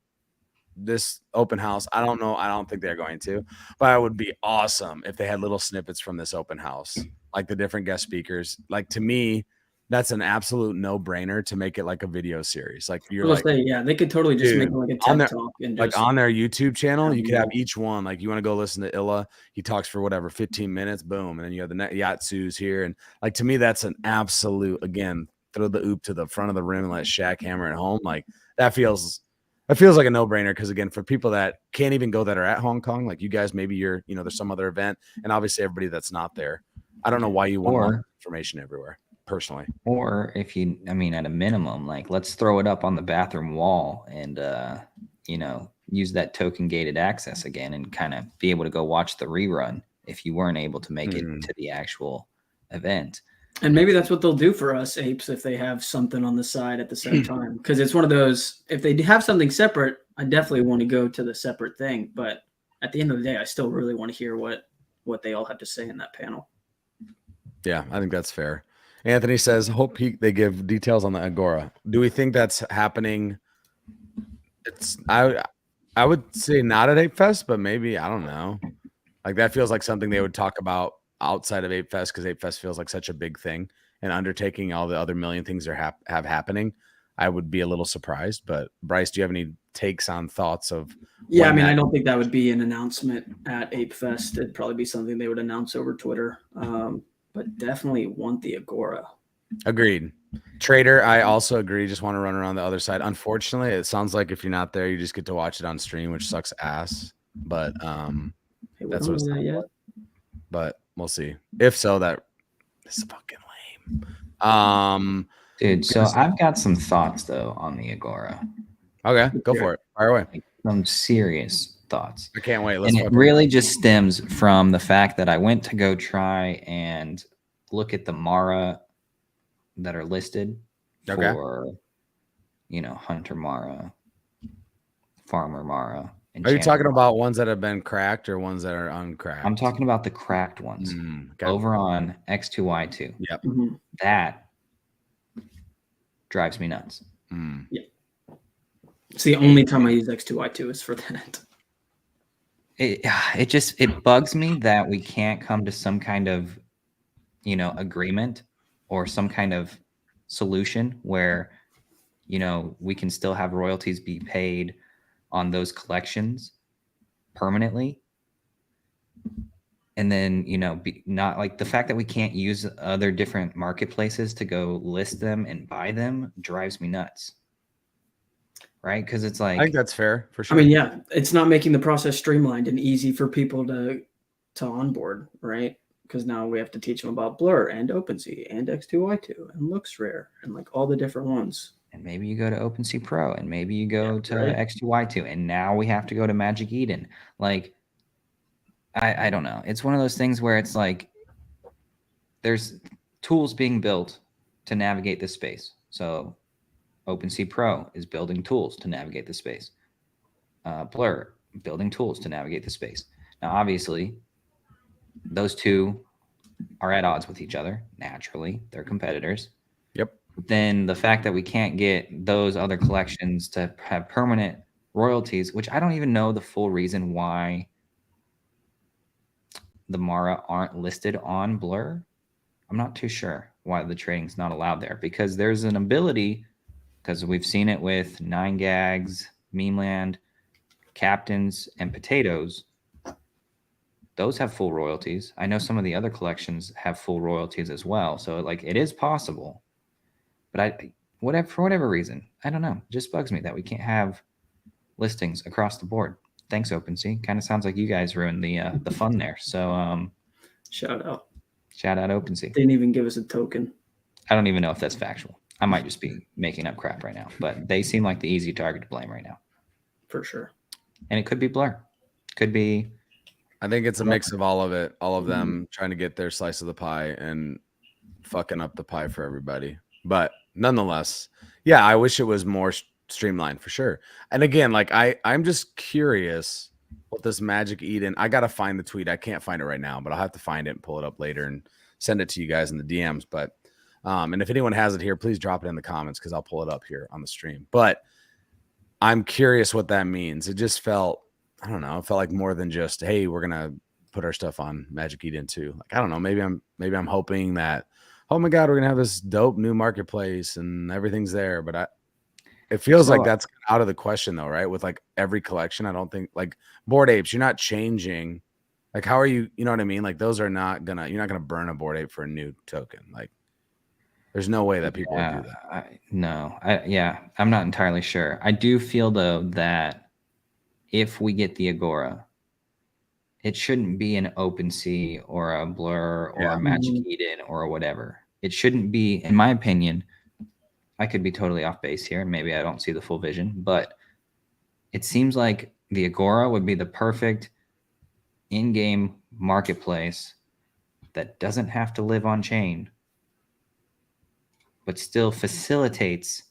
S2: this open house, I don't think they're going to, but it would be awesome if they had little snippets from this open house, like the different guest speakers. Like, to me, that's an absolute no-brainer to make it like a video series. Like,
S3: they could totally just make it like a TED talk, and
S2: like on their YouTube channel, you could have each one. Like, you want to go listen to Illa, he talks for 15 minutes, boom, and then you have the Yatsu's here, and like, to me, that's an absolute, again, throw the oop to the front of the rim and let Shaq hammer it home. Like, that feels like a no-brainer, because again, for people that can't even go, that are at Hong Kong, like you guys, maybe there's some other event, and obviously everybody that's not there, I don't know why you want more information everywhere. personally.
S4: Or if you, I mean, at a minimum, like let's throw it up on the bathroom wall and, you know, use that token gated access again and kind of be able to go watch the rerun if you weren't able to make it to the actual event.
S3: And maybe that's what they'll do for us apes if they have something on the side at the same time. Because it's one of those, if they have something separate, I definitely want to go to the separate thing. But at the end of the day, I still really want to hear what they all have to say in that panel.
S2: Yeah, I think that's fair. Anthony says, hope they give details on the Agora. Do we think that's happening? It's I would say not at Apefest, but maybe, I don't know. Like that feels like something they would talk about outside of Apefest because Apefest feels like such a big thing and undertaking all the other million things that have happening. I would be a little surprised. But Bryce, do you have any takes on thoughts of?
S3: Yeah, I mean, I don't think that would be an announcement at Apefest. It'd probably be something they would announce over Twitter. But definitely want the Agora.
S2: Agreed. Trader, I also agree. Just want to run around the other side. Unfortunately, it sounds like if you're not there, you just get to watch it on stream, which sucks ass. But
S3: Hey,
S2: that's what it's
S3: that yet.
S2: But we'll see. If so, that is fucking lame.
S4: Dude, so I've got some thoughts though on the Agora.
S2: Okay, go for it. Fire away.
S4: Some serious thoughts.
S2: I can't wait.
S4: And it really just stems from the fact that I went to go try and look at the Mara that are listed for, you know, Hunter Mara, Farmer Mara.
S2: Are you talking about ones that have been cracked or ones that are uncracked?
S4: I'm talking about the cracked ones over on X2Y2.
S2: Yep.
S4: That drives me nuts.
S3: Yeah. It's the only time I use X2Y2 is for that.
S4: It bugs me that we can't come to some kind of, you know, agreement or some kind of solution where, you know, we can still have royalties be paid on those collections permanently. And then, you know, not like the fact that we can't use other different marketplaces to go list them and buy them drives me nuts. Right? Because it's like,
S2: I think that's fair for sure.
S3: I mean, yeah, it's not making the process streamlined and easy for people to onboard, right? Because now we have to teach them about Blur and OpenSea and X2Y2 and LooksRare and like all the different ones.
S4: And maybe you go to OpenSea Pro and maybe you go to X2Y2 and now we have to go to Magic Eden. Like, I don't know. It's one of those things where it's like there's tools being built to navigate this space. So OpenSea Pro is building tools to navigate the space. Blur, building tools to navigate the space. Now, obviously, those two are at odds with each other. Naturally, they're competitors.
S2: Yep.
S4: Then the fact that we can't get those other collections to have permanent royalties, which I don't even know the full reason why the Mara aren't listed on Blur. I'm not too sure why the trading's not allowed there, because there's an ability, because we've seen it with 9gags, Memeland, Captains, and Potatoes. Those have full royalties. I know some of the other collections have full royalties as well. So like it is possible. But for whatever reason, I don't know. It just bugs me that we can't have listings across the board. Thanks, OpenSea. Kind of sounds like you guys ruined the fun there. So
S3: shout out
S4: OpenSea.
S3: Didn't even give us a token.
S4: I don't even know if that's factual. I might just be making up crap right now, but they seem like the easy target to blame right now.
S3: For sure.
S4: And it could be Blur. Could be.
S2: I think it's a mix of all of it, all of them trying to get their slice of the pie and fucking up the pie for everybody. But nonetheless, yeah, I wish it was more streamlined for sure. And again, like I'm just curious what this Magic Eden, I got to find the tweet. I can't find it right now, but I'll have to find it and pull it up later and send it to you guys in the DMs. But, and if anyone has it here, please drop it in the comments because I'll pull it up here on the stream. But I'm curious what that means. It just felt, I don't know, it felt like more than just, hey, we're going to put our stuff on Magic Eden too. Like, I don't know, maybe I'm hoping that, oh my God, we're going to have this dope new marketplace and everything's there. But it feels like that's out of the question though, right? With like every collection, I don't think like Bored Apes, you're not changing. Like, how are you, you know what I mean? Like those are not gonna, you're not going to burn a Bored Ape for a new token. Like there's no way that people would do that.
S4: I'm not entirely sure. I do feel though that if we get the Agora, it shouldn't be an OpenSea or a Blur or a Magic Eden or whatever. It shouldn't be, in my opinion, I could be totally off base here, and maybe I don't see the full vision, but it seems like the Agora would be the perfect in-game marketplace that doesn't have to live on chain, but still facilitates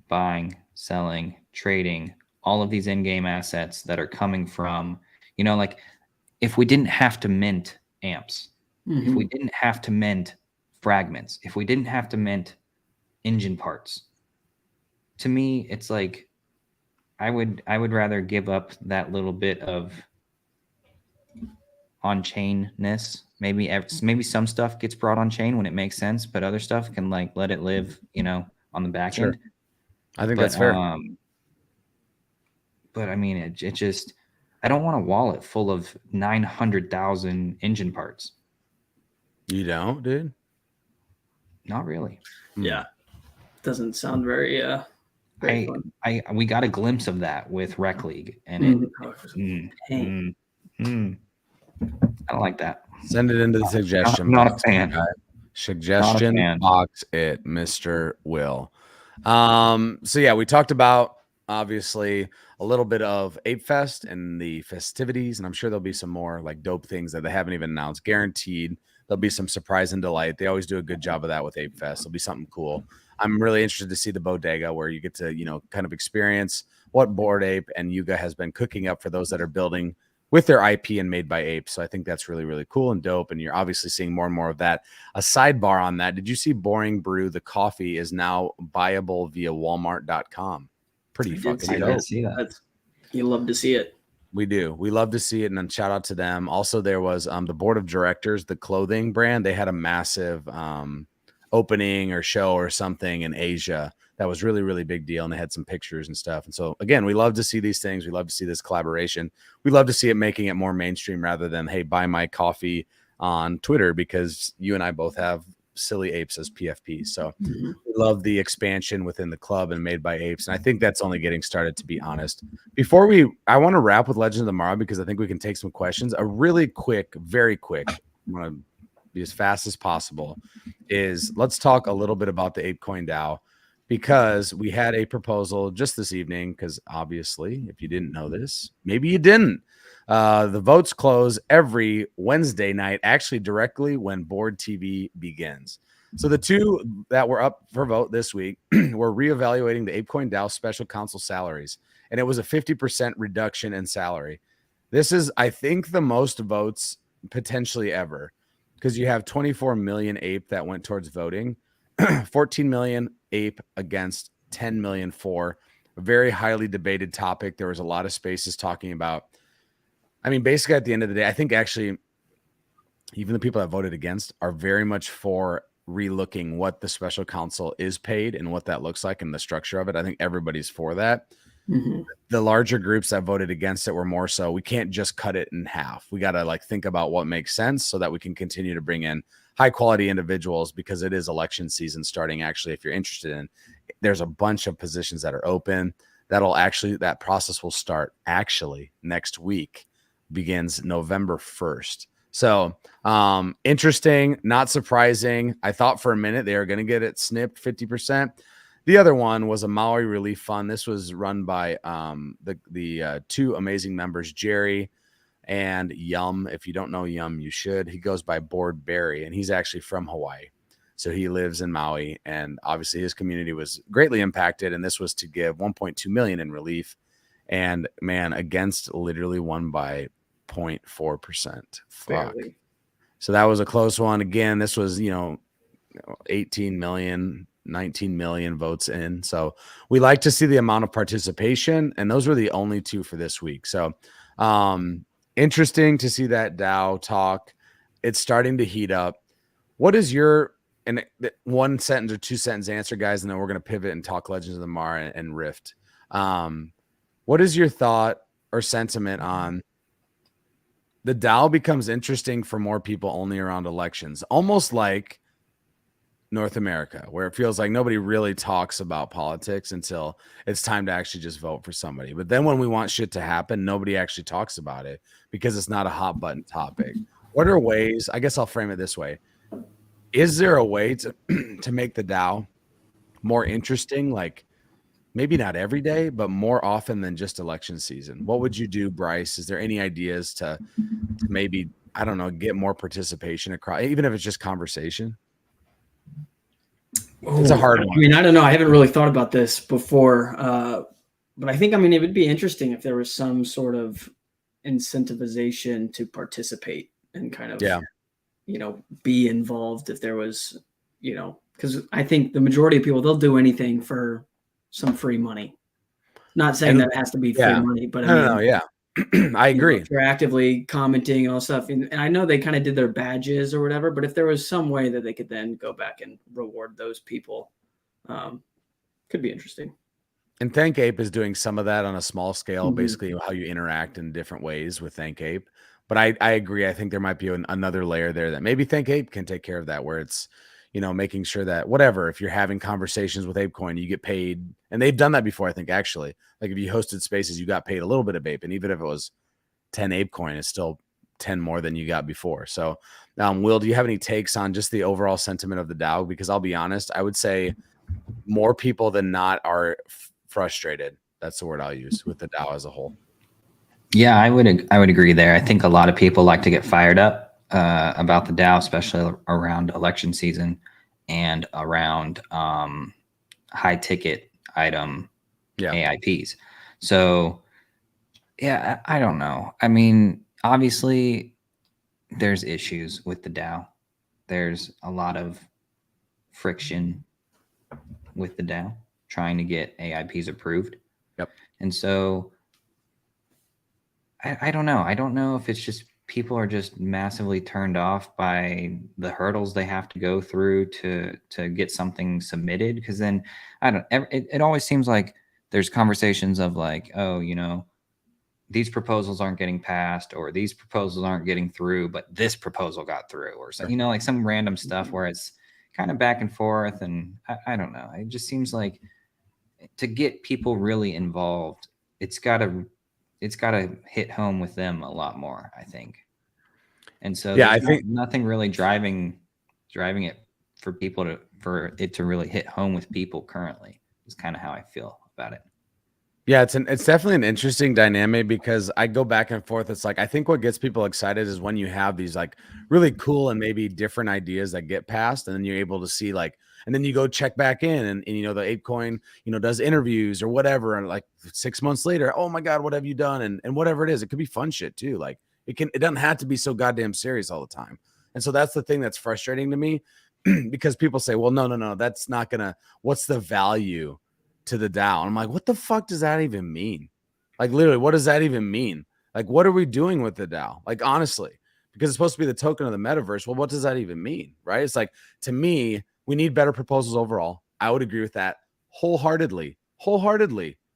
S4: buying, selling, trading, all of these in-game assets that are coming from, like if we didn't have to mint amps, if we didn't have to mint fragments, if we didn't have to mint engine parts, to me, it's like I would rather give up that little bit of on-chainness. Maybe some stuff gets brought on chain when it makes sense, but other stuff can like let it live, on the back end.
S2: I think that's fair.
S4: But I mean, it just, I don't want a wallet full of 900,000 engine parts.
S2: You don't, dude?
S4: Not really.
S3: Yeah. Doesn't sound very fun.
S4: We got a glimpse of that with Rec League, and I don't like that.
S2: Send it into the suggestion
S4: Not
S2: box.
S4: a fan.
S2: Suggestion box it, Mr. Will. So yeah, we talked about obviously a little bit of Apefest and the festivities, and I'm sure there'll be some more like dope things that they haven't even announced. Guaranteed there'll be some surprise and delight. They always do a good job of that with Apefest. It'll be something cool. I'm really interested to see the bodega where you get to, kind of experience what Bored Ape and Yuga has been cooking up for those that are building with their IP and made by Ape. So I think that's really, really cool and dope. And you're obviously seeing more and more of that. A sidebar on that. Did you see Boring Brew, the coffee, is now buyable via Walmart.com? Pretty fucking dope.
S3: You love to see it.
S2: We do. We love to see it. And then shout out to them. Also, there was the board of directors, the clothing brand. They had a massive opening or show or something in Asia that was really, really big deal. And they had some pictures and stuff. And so, again, we love to see these things. We love to see this collaboration. We love to see it making it more mainstream rather than, hey, buy my coffee on Twitter, because you and I both have silly apes as PFP. So we love the expansion within the club and made by apes. And I think that's only getting started, to be honest. I want to wrap with Legend of Tomorrow because I think we can take some questions. A really quick, very quick, I want to be as fast as possible, is let's talk a little bit about the Apecoin DAO, because we had a proposal just this evening, because obviously, if you didn't know this, maybe you didn't. The votes close every Wednesday night, actually directly when Board TV begins. So the two that were up for vote this week were reevaluating the Apecoin DAO special counsel salaries, and it was a 50% reduction in salary. This is, I think, the most votes potentially ever, because you have 24 million ape that went towards voting, 14 million ape against 10 million for a very highly debated topic. There was a lot of spaces talking about, I mean, basically at the end of the day, I think actually even the people that voted against are very much for relooking what the special counsel is paid and what that looks like and the structure of it. I think everybody's for that. The larger groups that voted against it were more so, we can't just cut it in half. We got to like think about what makes sense so that we can continue to bring in high quality individuals, because it is election season starting. Actually, if you're interested in, there's a bunch of positions that are open. That process will start actually next week, begins November 1st. So interesting, not surprising. I thought for a minute they were going to get it snipped 50%. The other one was a Maui Relief Fund. This was run by the two amazing members, Jerry and Yum. If you don't know Yum, you should. He goes by Board Berry, and he's actually from Hawaii. So he lives in Maui, and obviously his community was greatly impacted, and this was to give 1.2 million in relief. And man, against literally won by 0.4%. Fuck. So that was a close one. Again, this was, 18 million, 19 million votes in. So we like to see the amount of participation, and those were the only two for this week. So interesting to see that DAO talk. It's starting to heat up. What is your one sentence or 2 sentence answer, guys? And then we're going to pivot and talk Legends of the Mar and Rift. What is your thought or sentiment on the DAO becomes interesting for more people only around elections, almost like North America, where it feels like nobody really talks about politics until it's time to actually just vote for somebody. But then when we want shit to happen, nobody actually talks about it because it's not a hot button topic. What are ways, I guess I'll frame it this way. is there a way to to make the DAO more interesting? Like maybe not every day, but more often than just election season. What would you do, Bryce? Is there any ideas to maybe, I don't know, get more participation across, even if it's just conversation? It's a hard one.
S3: I mean, I don't know. I haven't really thought about this before, but I think, I mean, it would be interesting if there was some sort of incentivization to participate and kind of, you know, be involved if there was, you know, because I think the majority of people, they'll do anything for some free money. Not saying that it has to be free money, but I mean,
S2: I agree.
S3: If you're actively commenting and all stuff, and I know they kind of did their badges or whatever, but if there was some way that they could then go back and reward those people, could be interesting.
S2: And Thank Ape is doing some of that on a small scale, basically how you interact in different ways with Thank Ape. But I agree. I think there might be another layer there that maybe Thank Ape can take care of that, where it's, you know, making sure that whatever, if you're having conversations with Apecoin, you get paid. And they've done that before, I think, actually. Like if you hosted spaces, you got paid a little bit of Ape. And even if it was 10 Apecoin, it's still 10 more than you got before. So, Will, do you have any takes on just the overall sentiment of the DAO? Because I'll be honest, I would say more people than not are frustrated. That's the word I'll use with the DAO as a whole.
S4: Yeah, I would agree there. I think a lot of people like to get fired up about the DAO, especially around election season and around high ticket item AIPs. So yeah, I don't know. I mean, obviously there's issues with the DAO. There's a lot of friction with the DAO trying to get AIPs approved.
S2: Yep.
S4: And so I don't know. I don't know if it's just people are just massively turned off by the hurdles they have to go through to get something submitted. Because then it always seems like there's conversations of like, oh, you know, these proposals aren't getting passed, or these proposals aren't getting through, but this proposal got through, or so, you know, like some random stuff where it's kind of back and forth. And I don't know. It just seems like to get people really involved, it's got to hit home with them a lot more, I think. And so
S2: I think
S4: nothing really driving it for people for it to really hit home with people currently is kind of how I feel about it.
S2: Yeah, it's definitely an interesting dynamic, because I go back and forth. It's like, I think what gets people excited is when you have these like really cool and maybe different ideas that get passed, and then you're able to see like, and then you go check back in and you know, the Apecoin, you know, does interviews or whatever. And like 6 months later, oh my God, what have you done? And whatever it is, it could be fun shit too. Like it doesn't have to be so goddamn serious all the time. And so that's the thing that's frustrating to me, because people say, well, no, that's not gonna, what's the value to the DAO? And I'm like, what the fuck does that even mean? Like literally, what does that even mean? Like, what are we doing with the DAO? Like, honestly, because it's supposed to be the token of the metaverse. Well, what does that even mean? Right? It's like, to me, we need better proposals overall. I would agree with that wholeheartedly,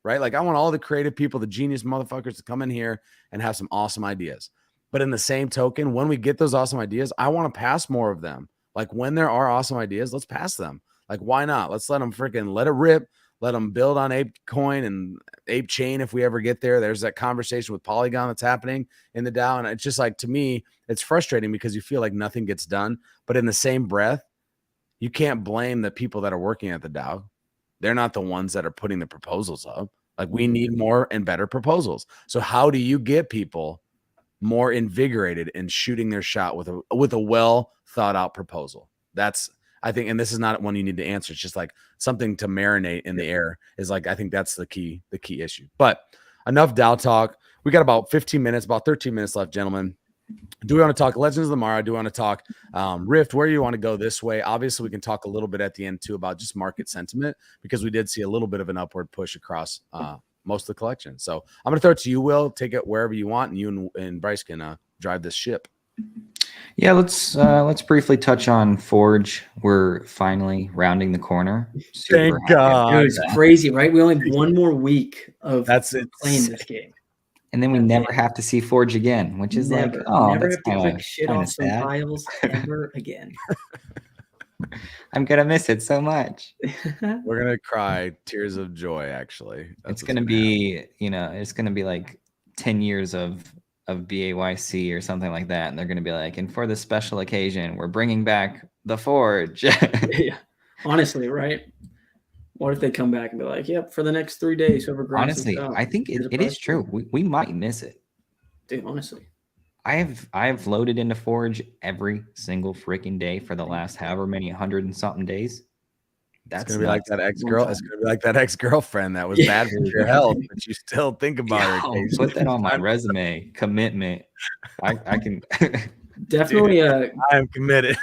S2: right? Like I want all the creative people, the genius motherfuckers to come in here and have some awesome ideas. But in the same token, when we get those awesome ideas, I want to pass more of them. Like when there are awesome ideas, let's pass them. Like, why not? Let's let them freaking let it rip. Let them build on Apecoin and Ape Chain if we ever get there. There's that conversation with Polygon that's happening in the DAO. And it's just like, to me, it's frustrating because you feel like nothing gets done. But in the same breath, you can't blame the people that are working at the DAO. They're not the ones that are putting the proposals up. Like, we need more and better proposals. So how do you get people more invigorated in shooting their shot with a well thought out proposal? That's, I think, and this is not one you need to answer. It's just like something to marinate in the air is like, I think that's the key issue. But enough DAO talk. We got about 15 minutes, about 13 minutes left, gentlemen. Do we want to talk Legends of Tomorrow? Do we want to talk Rift? Where you want to go this way? Obviously, we can talk a little bit at the end too about just market sentiment, because we did see a little bit of an upward push across most of the collection. So I'm going to throw it to you, Will. Take it wherever you want, and you and Bryce can drive this ship.
S4: Yeah, let's briefly touch on Forge. We're finally rounding the corner.
S2: Thank God.
S3: It was crazy, right? We only have one more week of playing this game.
S4: And then we never have to see Forge again, which is like, oh,
S3: never
S4: that's
S3: have to click shit off some
S4: sad.
S3: files ever again.
S4: I'm gonna miss it so much.
S2: We're gonna cry tears of joy. Actually,
S4: it's gonna be, you know, it's gonna be like 10 years of BAYC or something like that, and they're gonna be like, and for this special occasion, we're bringing back the forge.
S3: Yeah, honestly, right? What if they come back and be like, "Yep, for the next 3 days, whoever grinds
S4: Honestly,
S3: this out,
S4: I think
S3: here's a
S4: it is
S3: prize
S4: true.
S3: pool."
S4: We might miss it.
S3: Dude, honestly,
S4: I have loaded into Forge every single freaking day for the last however many 100 and something days. That's
S2: It's gonna be like
S4: nuts.
S2: that ex-girl. It's gonna be like that ex-girlfriend that was
S3: Yeah.
S2: bad for your health, but you still think about her.
S4: Yo,
S2: occasionally.
S4: put that on my resume. Commitment. I can.
S3: definitely
S2: I am committed.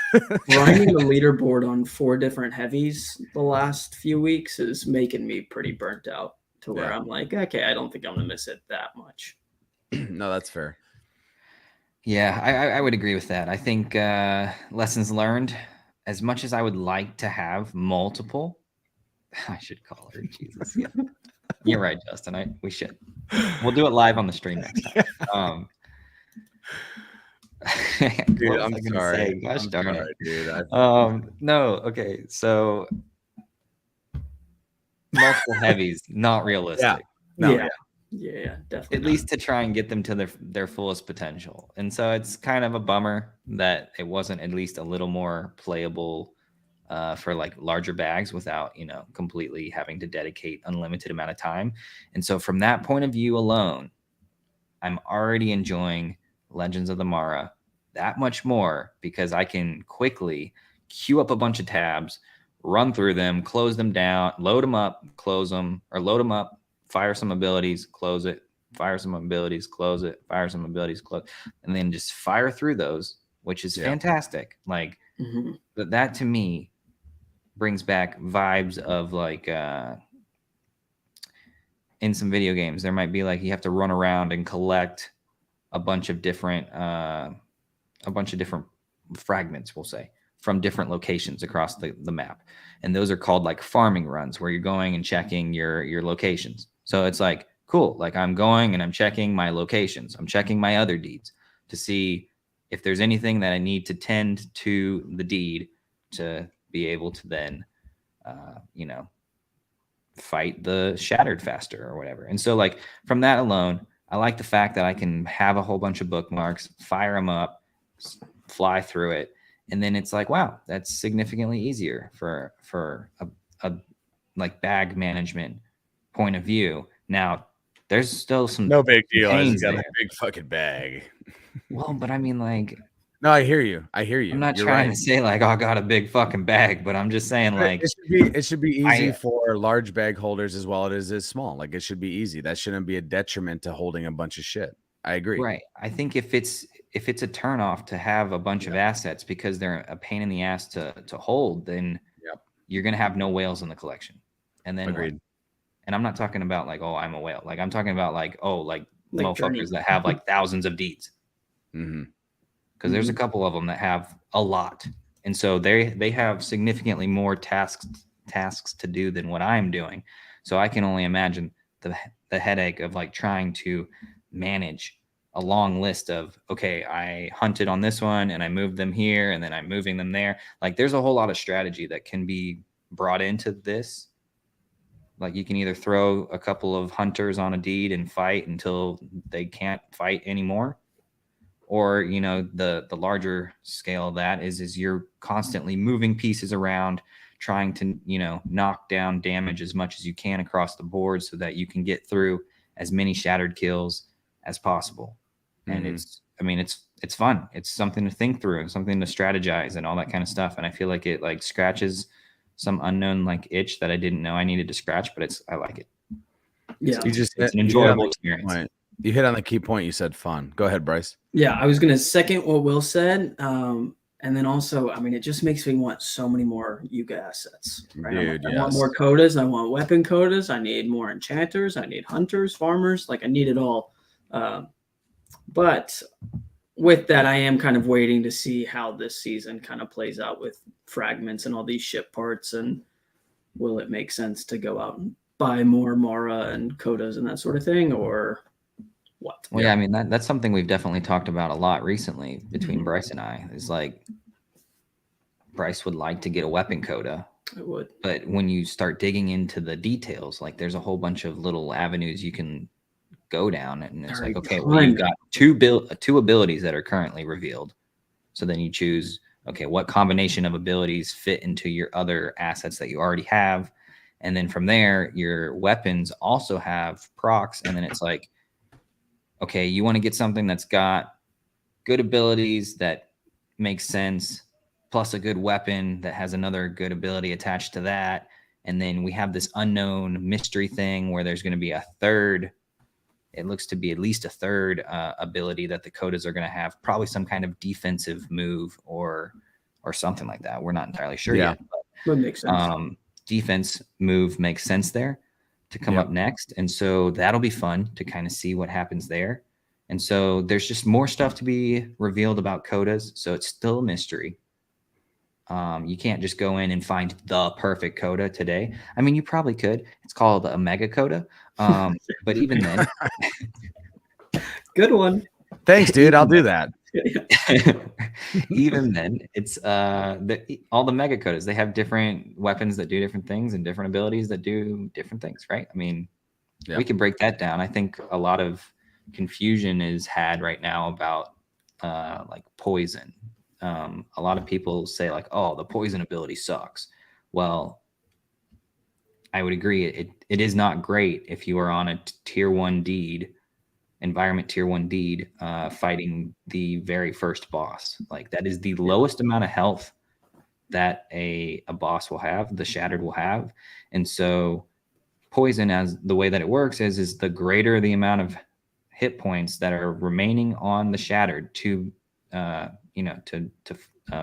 S3: grinding the leaderboard on 4 different heavies the last few weeks is making me pretty burnt out to where
S2: Yeah.
S3: I'm like, okay, I don't think I'm gonna miss it that much.
S2: No, that's fair.
S4: Yeah, I would agree with that. I think lessons learned. As much as I would like to have multiple, I should call her. Jesus, yeah. You're right, Justin. We should. We'll do it live on the stream next time.
S2: Dude,
S4: what was
S2: I'm
S4: I gonna
S2: sorry.
S4: say? Gosh
S2: I'm
S4: darn
S2: sorry,
S4: it.
S2: dude.
S4: No, okay. So multiple heavies, not realistic.
S2: No,
S3: yeah, definitely.
S4: At least to try and get them to their fullest potential. And so it's kind of a bummer that it wasn't at least a little more playable for like larger bags without, completely having to dedicate unlimited amount of time. And so from that point of view alone, I'm already enjoying Legends of the Mara that much more because I can quickly queue up a bunch of tabs, run through them, close them down, load them up, close them, or load them up, fire some abilities, close it, fire some abilities, close it, fire some abilities, close, and then just fire through those, which is fantastic. Like that to me brings back vibes of like in some video games, there might be like you have to run around and collect a bunch of different fragments, we'll say, from different locations across the map. And those are called like farming runs where you're going and checking your locations. So it's like, cool, like I'm going and I'm checking my locations. I'm checking my other deeds to see if there's anything that I need to tend to the deed to be able to then, fight the shattered faster or whatever. And so like from that alone, I like the fact that I can have a whole bunch of bookmarks, fire them up, fly through it. And then it's like, wow, that's significantly easier for a like bag management point of view. Now, there's still some
S2: no big deal. I just got
S4: there.
S2: a big fucking bag.
S4: Well, but I mean, like,
S2: no, I hear you.
S4: I'm not trying to say like, oh, I got a big fucking bag, but I'm just saying like
S2: it should be easy for large bag holders as well as small. Like it should be easy. That shouldn't be a detriment to holding a bunch of shit. I agree.
S4: Right. I think if it's a turnoff to have a bunch of assets because they're a pain in the ass to hold, then you're gonna have no whales in the collection. And then
S2: agreed.
S4: And I'm not talking about like, oh, I'm a whale. Like I'm talking about like, oh, like motherfuckers that have like thousands of deeds. Because there's a couple of them that have a lot, and so they have significantly more tasks to do than what I'm doing. So I can only imagine the headache of like trying to manage a long list of, okay, I hunted on this one and I moved them here and then I'm moving them there. Like there's a whole lot of strategy that can be brought into this. Like you can either throw a couple of hunters on a deed and fight until they can't fight anymore. Or, the larger scale of that is you're constantly moving pieces around, trying to, knock down damage as much as you can across the board so that you can get through as many shattered kills as possible. And it's fun. It's something to think through, something to strategize and all that kind of stuff. And I feel like it like scratches some unknown like itch that I didn't know I needed to scratch, but I like it. It's an enjoyable experience.
S2: You hit on the key point. You said fun. Go ahead, Bryce.
S3: Yeah, I was going to second what Will said. And then also, I mean, it just makes me want so many more Yuga assets. Right?
S2: Dude,
S3: I want more codas. I want weapon codas. I need more enchanters. I need hunters, farmers. Like I need it all. But with that, I am kind of waiting to see how this season kind of plays out with fragments and all these ship parts. And will it make sense to go out and buy more Mara and codas and that sort of thing? Or what?
S4: Well, yeah, I mean, that's something we've definitely talked about a lot recently between Bryce and I. Is like Bryce would like to get a weapon coda.
S3: I would.
S4: But when you start digging into the details, like there's a whole bunch of little avenues you can go down. And it's like, okay, well, you've got two abilities that are currently revealed. So then you choose, okay, what combination of abilities fit into your other assets that you already have? And then from there, your weapons also have procs. And then it's like, okay, you want to get something that's got good abilities that make sense, plus a good weapon that has another good ability attached to that. And then we have this unknown mystery thing where there's going to be a third, it looks to be at least a third ability that the Kodas are going to have, probably some kind of defensive move or something like that. We're not entirely sure yet.
S3: But that makes sense.
S4: Defense move makes sense there to come up next. And so that'll be fun to kind of see what happens there. And so there's just more stuff to be revealed about Kodas. So it's still a mystery. You can't just go in and find the perfect Koda today. I mean, you probably could. It's called a mega Koda. But even then,
S3: good one.
S2: Thanks, dude. I'll do that.
S4: Even then, it's all the mega Kodas. They have different weapons that do different things and different abilities that do different things, right? I mean, we can break that down. I think a lot of confusion is had right now about like poison. A lot of people say like, oh, the poison ability sucks. Well, I would agree. It is not great if you are on a tier 1 deed, environment tier 1 deed, fighting the very first boss. Like that is the lowest amount of health that a boss will have, the shattered will have. And so poison, as the way that it works is the greater the amount of hit points that are remaining on the shattered to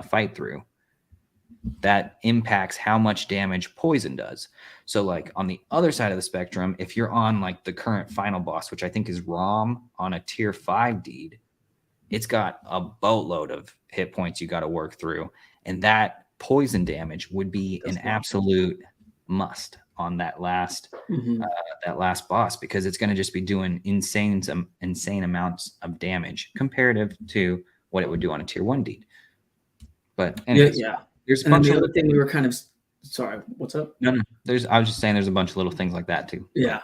S4: fight through, that impacts how much damage poison does. So like on the other side of the spectrum, if you're on like the current final boss, which I think is Rom on a tier 5 deed, it's got a boatload of hit points you got to work through. And that poison damage would be an absolute must on that last boss, because it's going to just be doing insane amounts of damage comparative to what it would do on a tier 1 deed. But anyways, there's a bunch
S3: the
S4: of
S3: other thing we were kind of sorry, what's up?
S4: No, I was just saying there's a bunch of little things like that too.
S3: Yeah.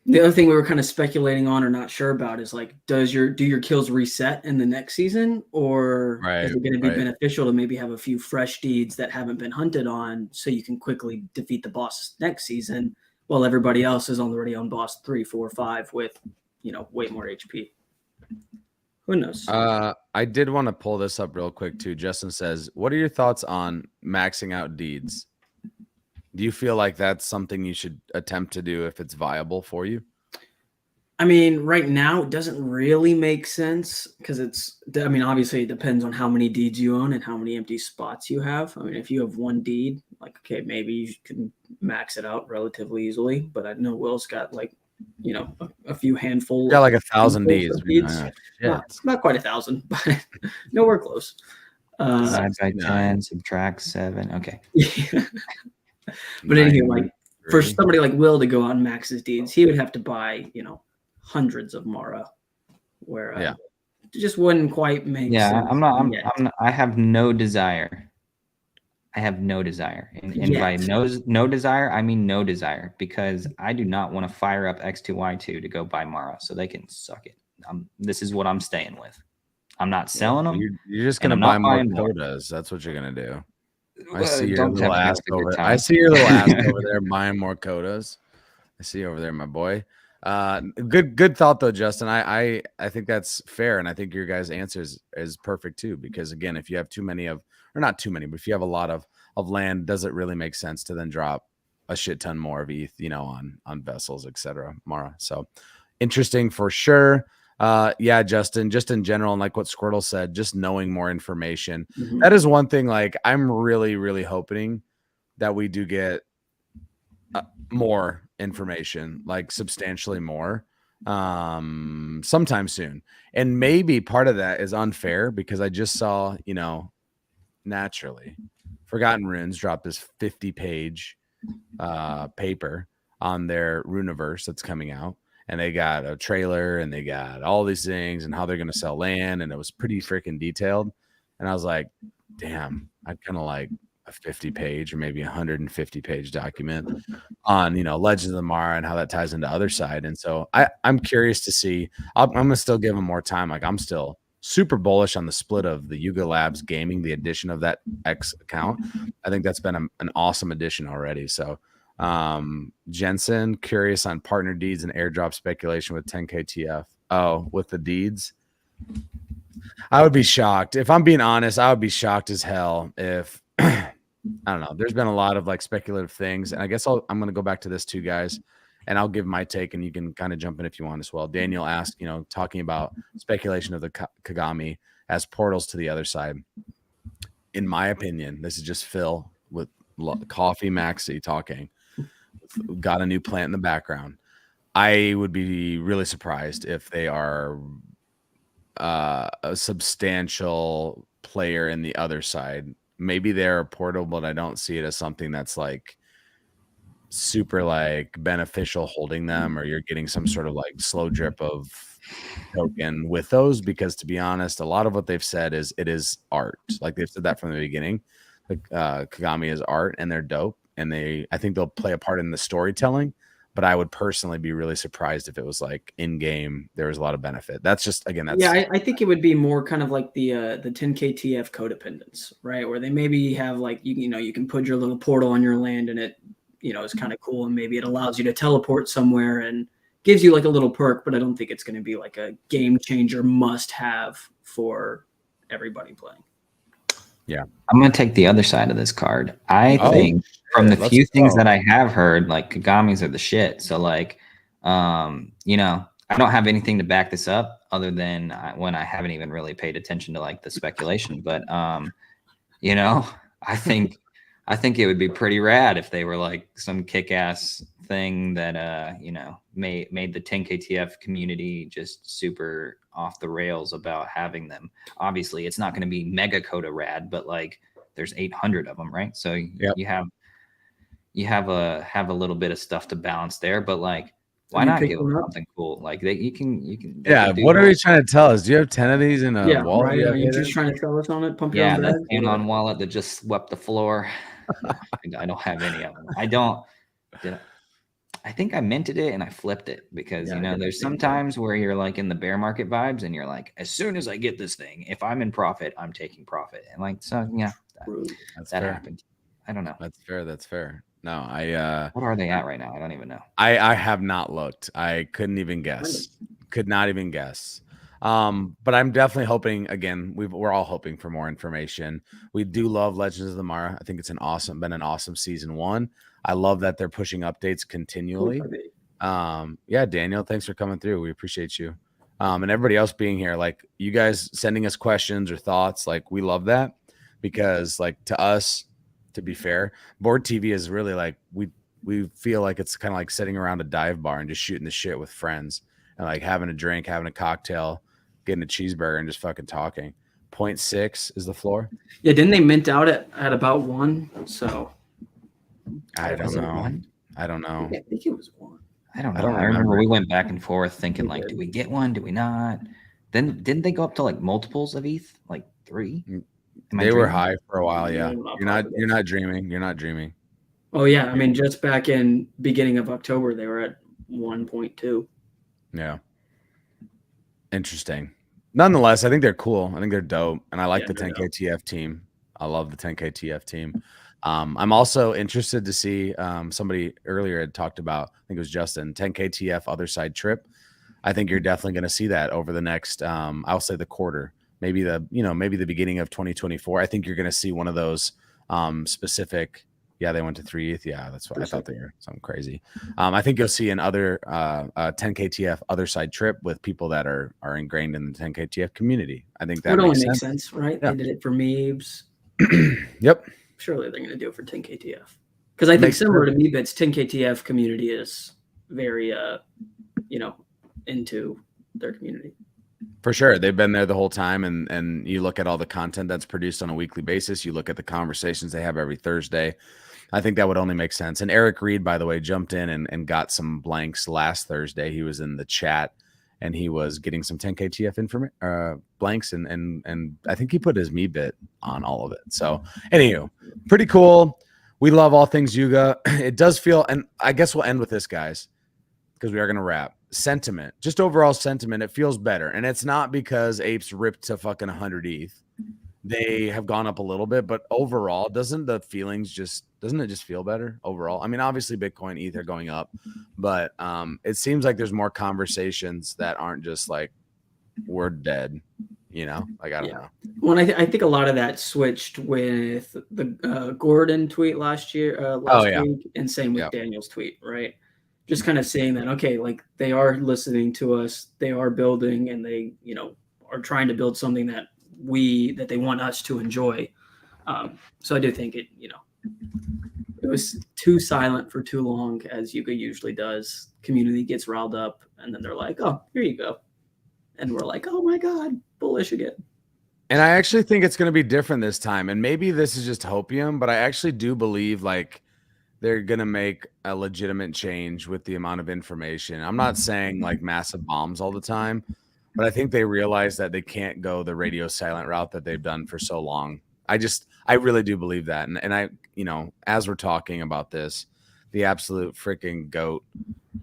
S3: The other thing we were kind of speculating on or not sure about is like, do your kills reset in the next season, or is it going to be beneficial to maybe have a few fresh deeds that haven't been hunted on so you can quickly defeat the boss next season while everybody else is already on boss 3, 4, 5 with, way more HP. Who knows?
S2: I did want to pull this up real quick too. Justin says, what are your thoughts on maxing out deeds? Do you feel like that's something you should attempt to do if it's viable for you?
S3: I mean, right now it doesn't really make sense because obviously it depends on how many deeds you own and how many empty spots you have. I mean, if you have one deed, like, okay, maybe you can max it out relatively easily, but I know Will's got like, a few handful.
S2: Got like 1,000 deeds.
S3: Not quite 1,000, but nowhere close.
S4: 5 by 10, subtract 7. Okay.
S3: Yeah. But anyway, like for somebody like Will to go out and max his deeds, he would have to buy, hundreds of Mara, where it just wouldn't quite make sense.
S4: I have no desire. And by no desire, I mean no desire, because I do not want to fire up X2Y2 to go buy Mara, so they can suck it. This is what I'm staying with. I'm not selling them.
S2: You're just gonna buy more Kodas. That's what you're gonna do. I see your little ass over. I see your little ass over there buying more Kodas. I see you over there, my boy. Good thought though, Justin. I think that's fair, and I think your guys' answer is perfect too. Because again, if you have too many of, or not too many, but if you have a lot of land, does it really make sense to then drop a shit ton more of ETH, on vessels, etc. Mara. So interesting for sure. Justin, just in general, and like what Squirtle said, just knowing more information. Mm-hmm. That is one thing. Like, I'm really, really hoping that we do get more information, like substantially more, sometime soon. And maybe part of that is unfair because I just saw, naturally, Forgotten Runes dropped this 50-page paper on their Runiverse that's coming out. And they got a trailer and they got all these things and how they're going to sell land. And it was pretty freaking detailed. And I was like, damn, I'd kind of like a 50-page or maybe 150-page document on, Legends of the Mara and how that ties into other side. And so I'm curious to see. I'm going to still give them more time. Like, I'm still super bullish on the split of the Yuga Labs gaming, the addition of that X account. I think that's been an awesome addition already. So Jensen, curious on partner deeds and airdrop speculation with 10K TF. Oh, with the deeds. I would be shocked. If I'm being honest, I would be shocked as hell if I don't know. There's been a lot of like speculative things, and I guess I'm going to go back to this too, guys, and I'll give my take, and you can kind of jump in if you want as well. Daniel asked, talking about speculation of the Kagami as portals to the other side. In my opinion, this is just Phil with Coffee Maxi talking. Got a new plant in the background. I would be really surprised if they are a substantial player in the other side. Maybe they're a portal, but I don't see it as something that's like super like beneficial holding them, or you're getting some sort of like slow drip of token with those, because to be honest, a lot of what they've said is it is art. Like they've said that from the beginning. Like Kagami is art, and they're dope, and I think they'll play a part in the storytelling. But I would personally be really surprised if it was like in game there was a lot of benefit. That's just, again, that's
S3: I think it would be more kind of like the 10K TF codependence, right? Where they maybe have like you can put your little portal on your land, and it is kind of cool, and maybe it allows you to teleport somewhere and gives you like a little perk. But I don't think it's going to be like a game changer must have for everybody playing.
S2: Yeah,
S4: I'm going to take the other side of this card. I think from the few things that I have heard, like Kagamis are the shit. So like, I don't have anything to back this up other than when I haven't even really paid attention to like the speculation. But, I think it would be pretty rad if they were like some kick-ass thing that, made the 10KTF community just super off the rails about having them. Obviously, it's not going to be mega coda rad, but like there's 800 of them, right? So you have a little bit of stuff to balance there, but like, why not give them something cool? Like you can.
S2: Yeah. What are you trying to tell us? Do you have 10 of these in a wallet?
S3: Right. Are you just trying to sell us on it? Pump your own bag?
S4: The Anon wallet that just swept the floor. I don't have any of them. I think I minted it and I flipped it because there's sometimes where you're like in the bear market vibes and you're like, as soon as I get this thing, if I'm in profit, I'm taking profit. And like, so that happened. I don't know.
S2: That's fair. No,
S4: what are they at right now? I don't even know.
S2: I have not looked. I couldn't even guess. Could not even guess. But I'm definitely hoping, again, we're all hoping for more information. We do love Legends of the Mara. I think it's been an awesome season 1. I love that they're pushing updates continually. Daniel, thanks for coming through. We appreciate you. And everybody else being here, like you guys sending us questions or thoughts, like we love that, because like to us, to be fair, board TV is really like, we feel like it's kind of like sitting around a dive bar and just shooting the shit with friends and like having a drink, having a cocktail, getting a cheeseburger and just fucking talking. 0.6 is the floor.
S3: Yeah. Didn't they mint out at about 1? So
S2: I don't know.
S3: I think it was 1.
S4: I don't know. I remember we went back and forth thinking like, do we get one? Do we not? Then didn't they go up to like multiples of ETH, like 3?
S2: They were high for a while. Yeah. You're not dreaming. You're not dreaming.
S3: Oh yeah. I mean, just back in beginning of October, they were at 1.2.
S2: Yeah. Interesting. Nonetheless, I think they're cool. I think they're dope. And I like the 10KTF team. I love the 10KTF team. I'm also interested to see somebody earlier had talked about, I think it was Justin, 10KTF other side trip. I think you're definitely going to see that over the next, I'll say the quarter, maybe the beginning of 2024. I think you're going to see one of those specific. Yeah, they went to 3 ETH. Yeah, that's what I thought they were. Something crazy. I think you'll see another 10KTF other side trip with people that are ingrained in the 10KTF community. I think that
S3: only makes sense, right? Yeah. They did it for Meebs.
S2: Yep.
S3: Surely they're going to do it for 10KTF. Because I think similar to Meebits, 10KTF community is very, into their community.
S2: For sure. They've been there the whole time. And you look at all the content that's produced on a weekly basis. You look at the conversations they have every Thursday. I think that would only make sense. And Eric Reed, by the way, jumped in and got some blanks last Thursday. He was in the chat and he was getting some 10KTF blanks. And I think he put his me bit on all of it. So anywho, pretty cool. We love all things Yuga. It does feel, and I guess we'll end with this, guys, because we are going to wrap. sentiment, just overall sentiment, it feels better. And it's not because apes ripped to fucking 100 ETH. They have gone up a little bit, but overall, doesn't it just feel better overall? I mean, obviously Bitcoin, ETH are going up, but it seems like there's more conversations that aren't just like we're dead, you know? Like, I don't know.
S3: Well, I think a lot of that switched with the Gordon tweet last week, and same with Daniel's tweet, right? Just kind of saying that, okay, like they are listening to us, they are building, and they, you know, are trying to build something that they want us to enjoy. So I do think it, you know, it was too silent for too long, as Yuga usually does. Community gets riled up, and then they're like, oh, here you go. And we're like, oh my God, bullish again.
S2: And I actually think it's going to be different this time. And maybe this is just hopium, but I actually do believe like they're going to make a legitimate change with the amount of information. I'm not saying like massive bombs all the time, but I think they realize that they can't go the radio silent route that they've done for so long. I really do believe that. And I, you know, as we're talking about this, the absolute freaking GOAT,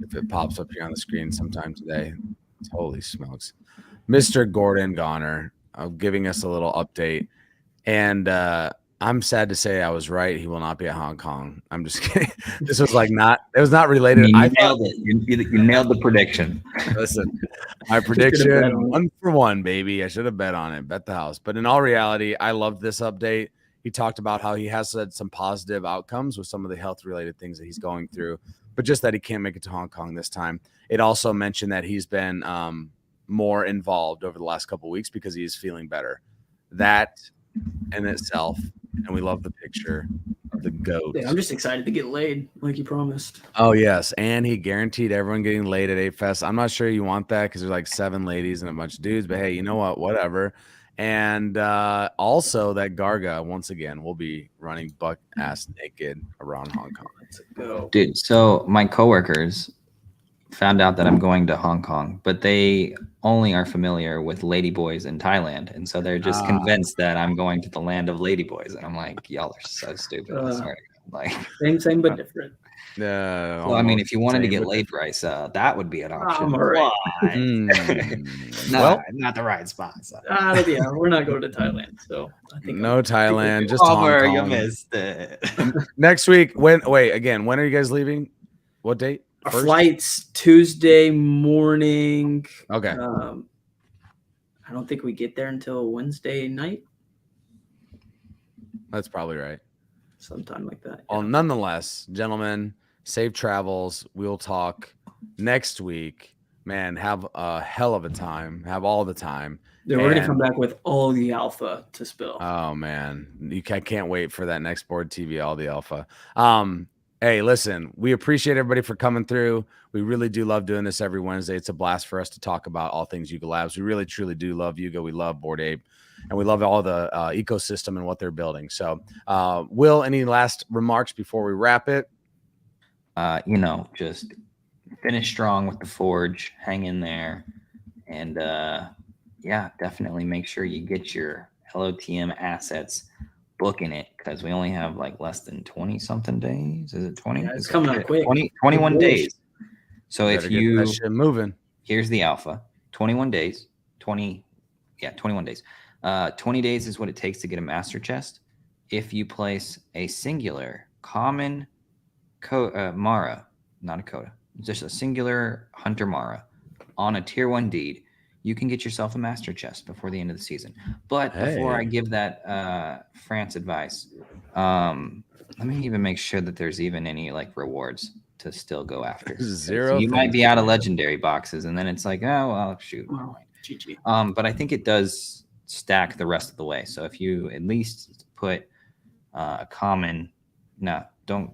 S2: if it pops up here on the screen sometime today, holy smokes, Mr. Gordon Goner, giving us a little update. And I'm sad to say I was right. He will not be at Hong Kong. I'm just kidding. This was like it was not related.
S4: You nailed it. You nailed the prediction.
S2: Listen, my prediction, 1 for 1, baby. I should have bet on it, bet the house. But in all reality, I loved this update. He talked about how he has had some positive outcomes with some of the health related things that he's going through, but just that he can't make it to Hong Kong this time. It also mentioned that he's been more involved over the last couple of weeks because he's feeling better. That in itself, and we love the picture of the goat.
S3: Yeah, I'm just excited to get laid, like you promised.
S2: Oh yes, and he guaranteed everyone getting laid at Apefest. I'm not sure you want that because there's like 7 ladies and a bunch of dudes, but hey, you know what? Whatever. And also that Garga once again will be running buck ass naked around Hong Kong.
S3: Let's go,
S4: dude. So my coworkers found out that I'm going to Hong Kong, but they only are familiar with ladyboys in Thailand, and so they're just convinced that I'm going to the land of ladyboys, and I'm like, y'all are so stupid. I swear to God. Like
S3: same but different.
S4: Well, I mean, if you wanted to get laid, Bryce, that would be an option.
S3: Right.
S4: No, not the right spot. So.
S3: Yeah, we're not going to Thailand, so I think
S2: no Thailand, just Hong Kong.
S4: You missed it.
S2: Next week, when are you guys leaving? What date?
S3: Our flight's Tuesday morning.
S2: Okay.
S3: I don't think we get there until Wednesday night.
S2: That's probably right.
S3: Sometime like that.
S2: Well, nonetheless, gentlemen, safe travels. We'll talk next week. Man, have a hell of a time. Have all the time.
S3: Yeah, we're going to come back with all the alpha to spill.
S2: Oh, man. I can't wait for that next board TV, all the alpha. Hey, listen, we appreciate everybody for coming through. We really do love doing this every Wednesday. It's a blast for us to talk about all things Yuga Labs. We really, truly do love Yuga. We love Bored Ape, and we love all the ecosystem and what they're building. So, Will, any last remarks before we wrap it?
S4: Just finish strong with the Forge. Hang in there. And, definitely make sure you get your LOTM assets booking it, because we only have like less than 20 something days. Is it 20?
S3: Yeah, it's coming up quick.
S4: 21 days. So if you
S2: get that shit moving,
S4: here's the alpha. 21 days. 21 days. 20 days is what it takes to get a master chest. If you place a singular common Mara, not a Coda, just a singular Hunter Mara on a tier 1 deed, you can get yourself a master chest before the end of the season. But before I give that France advice, let me even make sure that there's even any like rewards to still go after.
S2: Zero.
S4: So you might be out of legendary boxes, and then it's like, oh well, shoot.
S3: Oh, GG.
S4: But I think it does stack the rest of the way. So if you at least put a common, don't.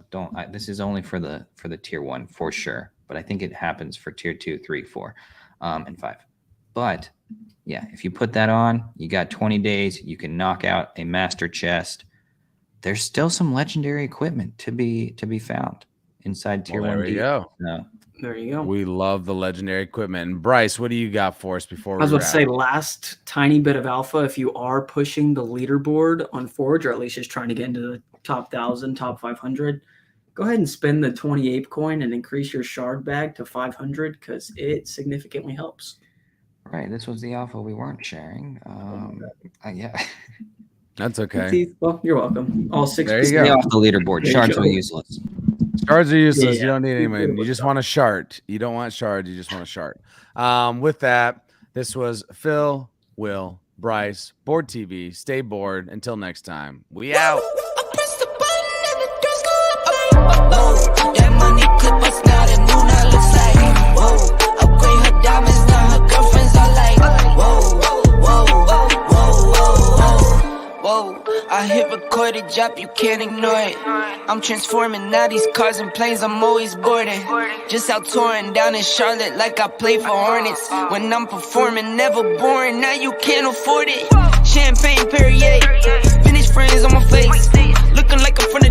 S4: This is only for the tier 1 for sure. But I think it happens for tier 2, 3, 4, and 5. But yeah, if you put that on, you got 20 days. You can knock out a master chest. There's still some legendary equipment to be found inside tier 1.
S2: There we go.
S4: No.
S3: There you go.
S2: We love the legendary equipment. And Bryce, what do you got for us before we
S3: I was about to
S2: wrap?
S3: say, last tiny bit of alpha, if you are pushing the leaderboard on Forge, or at least just trying to get into the top 1,000, top 500, go ahead and spend the 20 Apecoin and increase your shard bag to 500 because it significantly helps.
S4: Right. This was the alpha we weren't sharing. Yeah.
S2: That's okay.
S3: Teeth. Well, you're welcome. All 6
S2: There you
S4: Stay
S2: go.
S4: off the leaderboard.
S3: There you
S4: Shards
S3: go.
S4: are useless.
S2: Shards are useless.
S3: Yeah.
S2: You don't need any money. You just want a shard. You don't want shards. You just want a shard. With that, this was Phil, Will, Bryce, Board TV. Stay bored. Until next time, we out.
S1: I press the button and the doors go up. Whoa, that money clip us now. The new now looks like. Whoa, upgrade her diamonds now. Her girlfriends are like. Whoa, whoa, whoa, whoa, whoa. I hit record a drop, you can't ignore it. I'm transforming now these cars and planes. I'm always boarding. Just out touring down in Charlotte like I play for Hornets. When I'm performing, never boring. Now you can't afford it. Champagne Perrier, vintage friends on my face, looking like I'm from the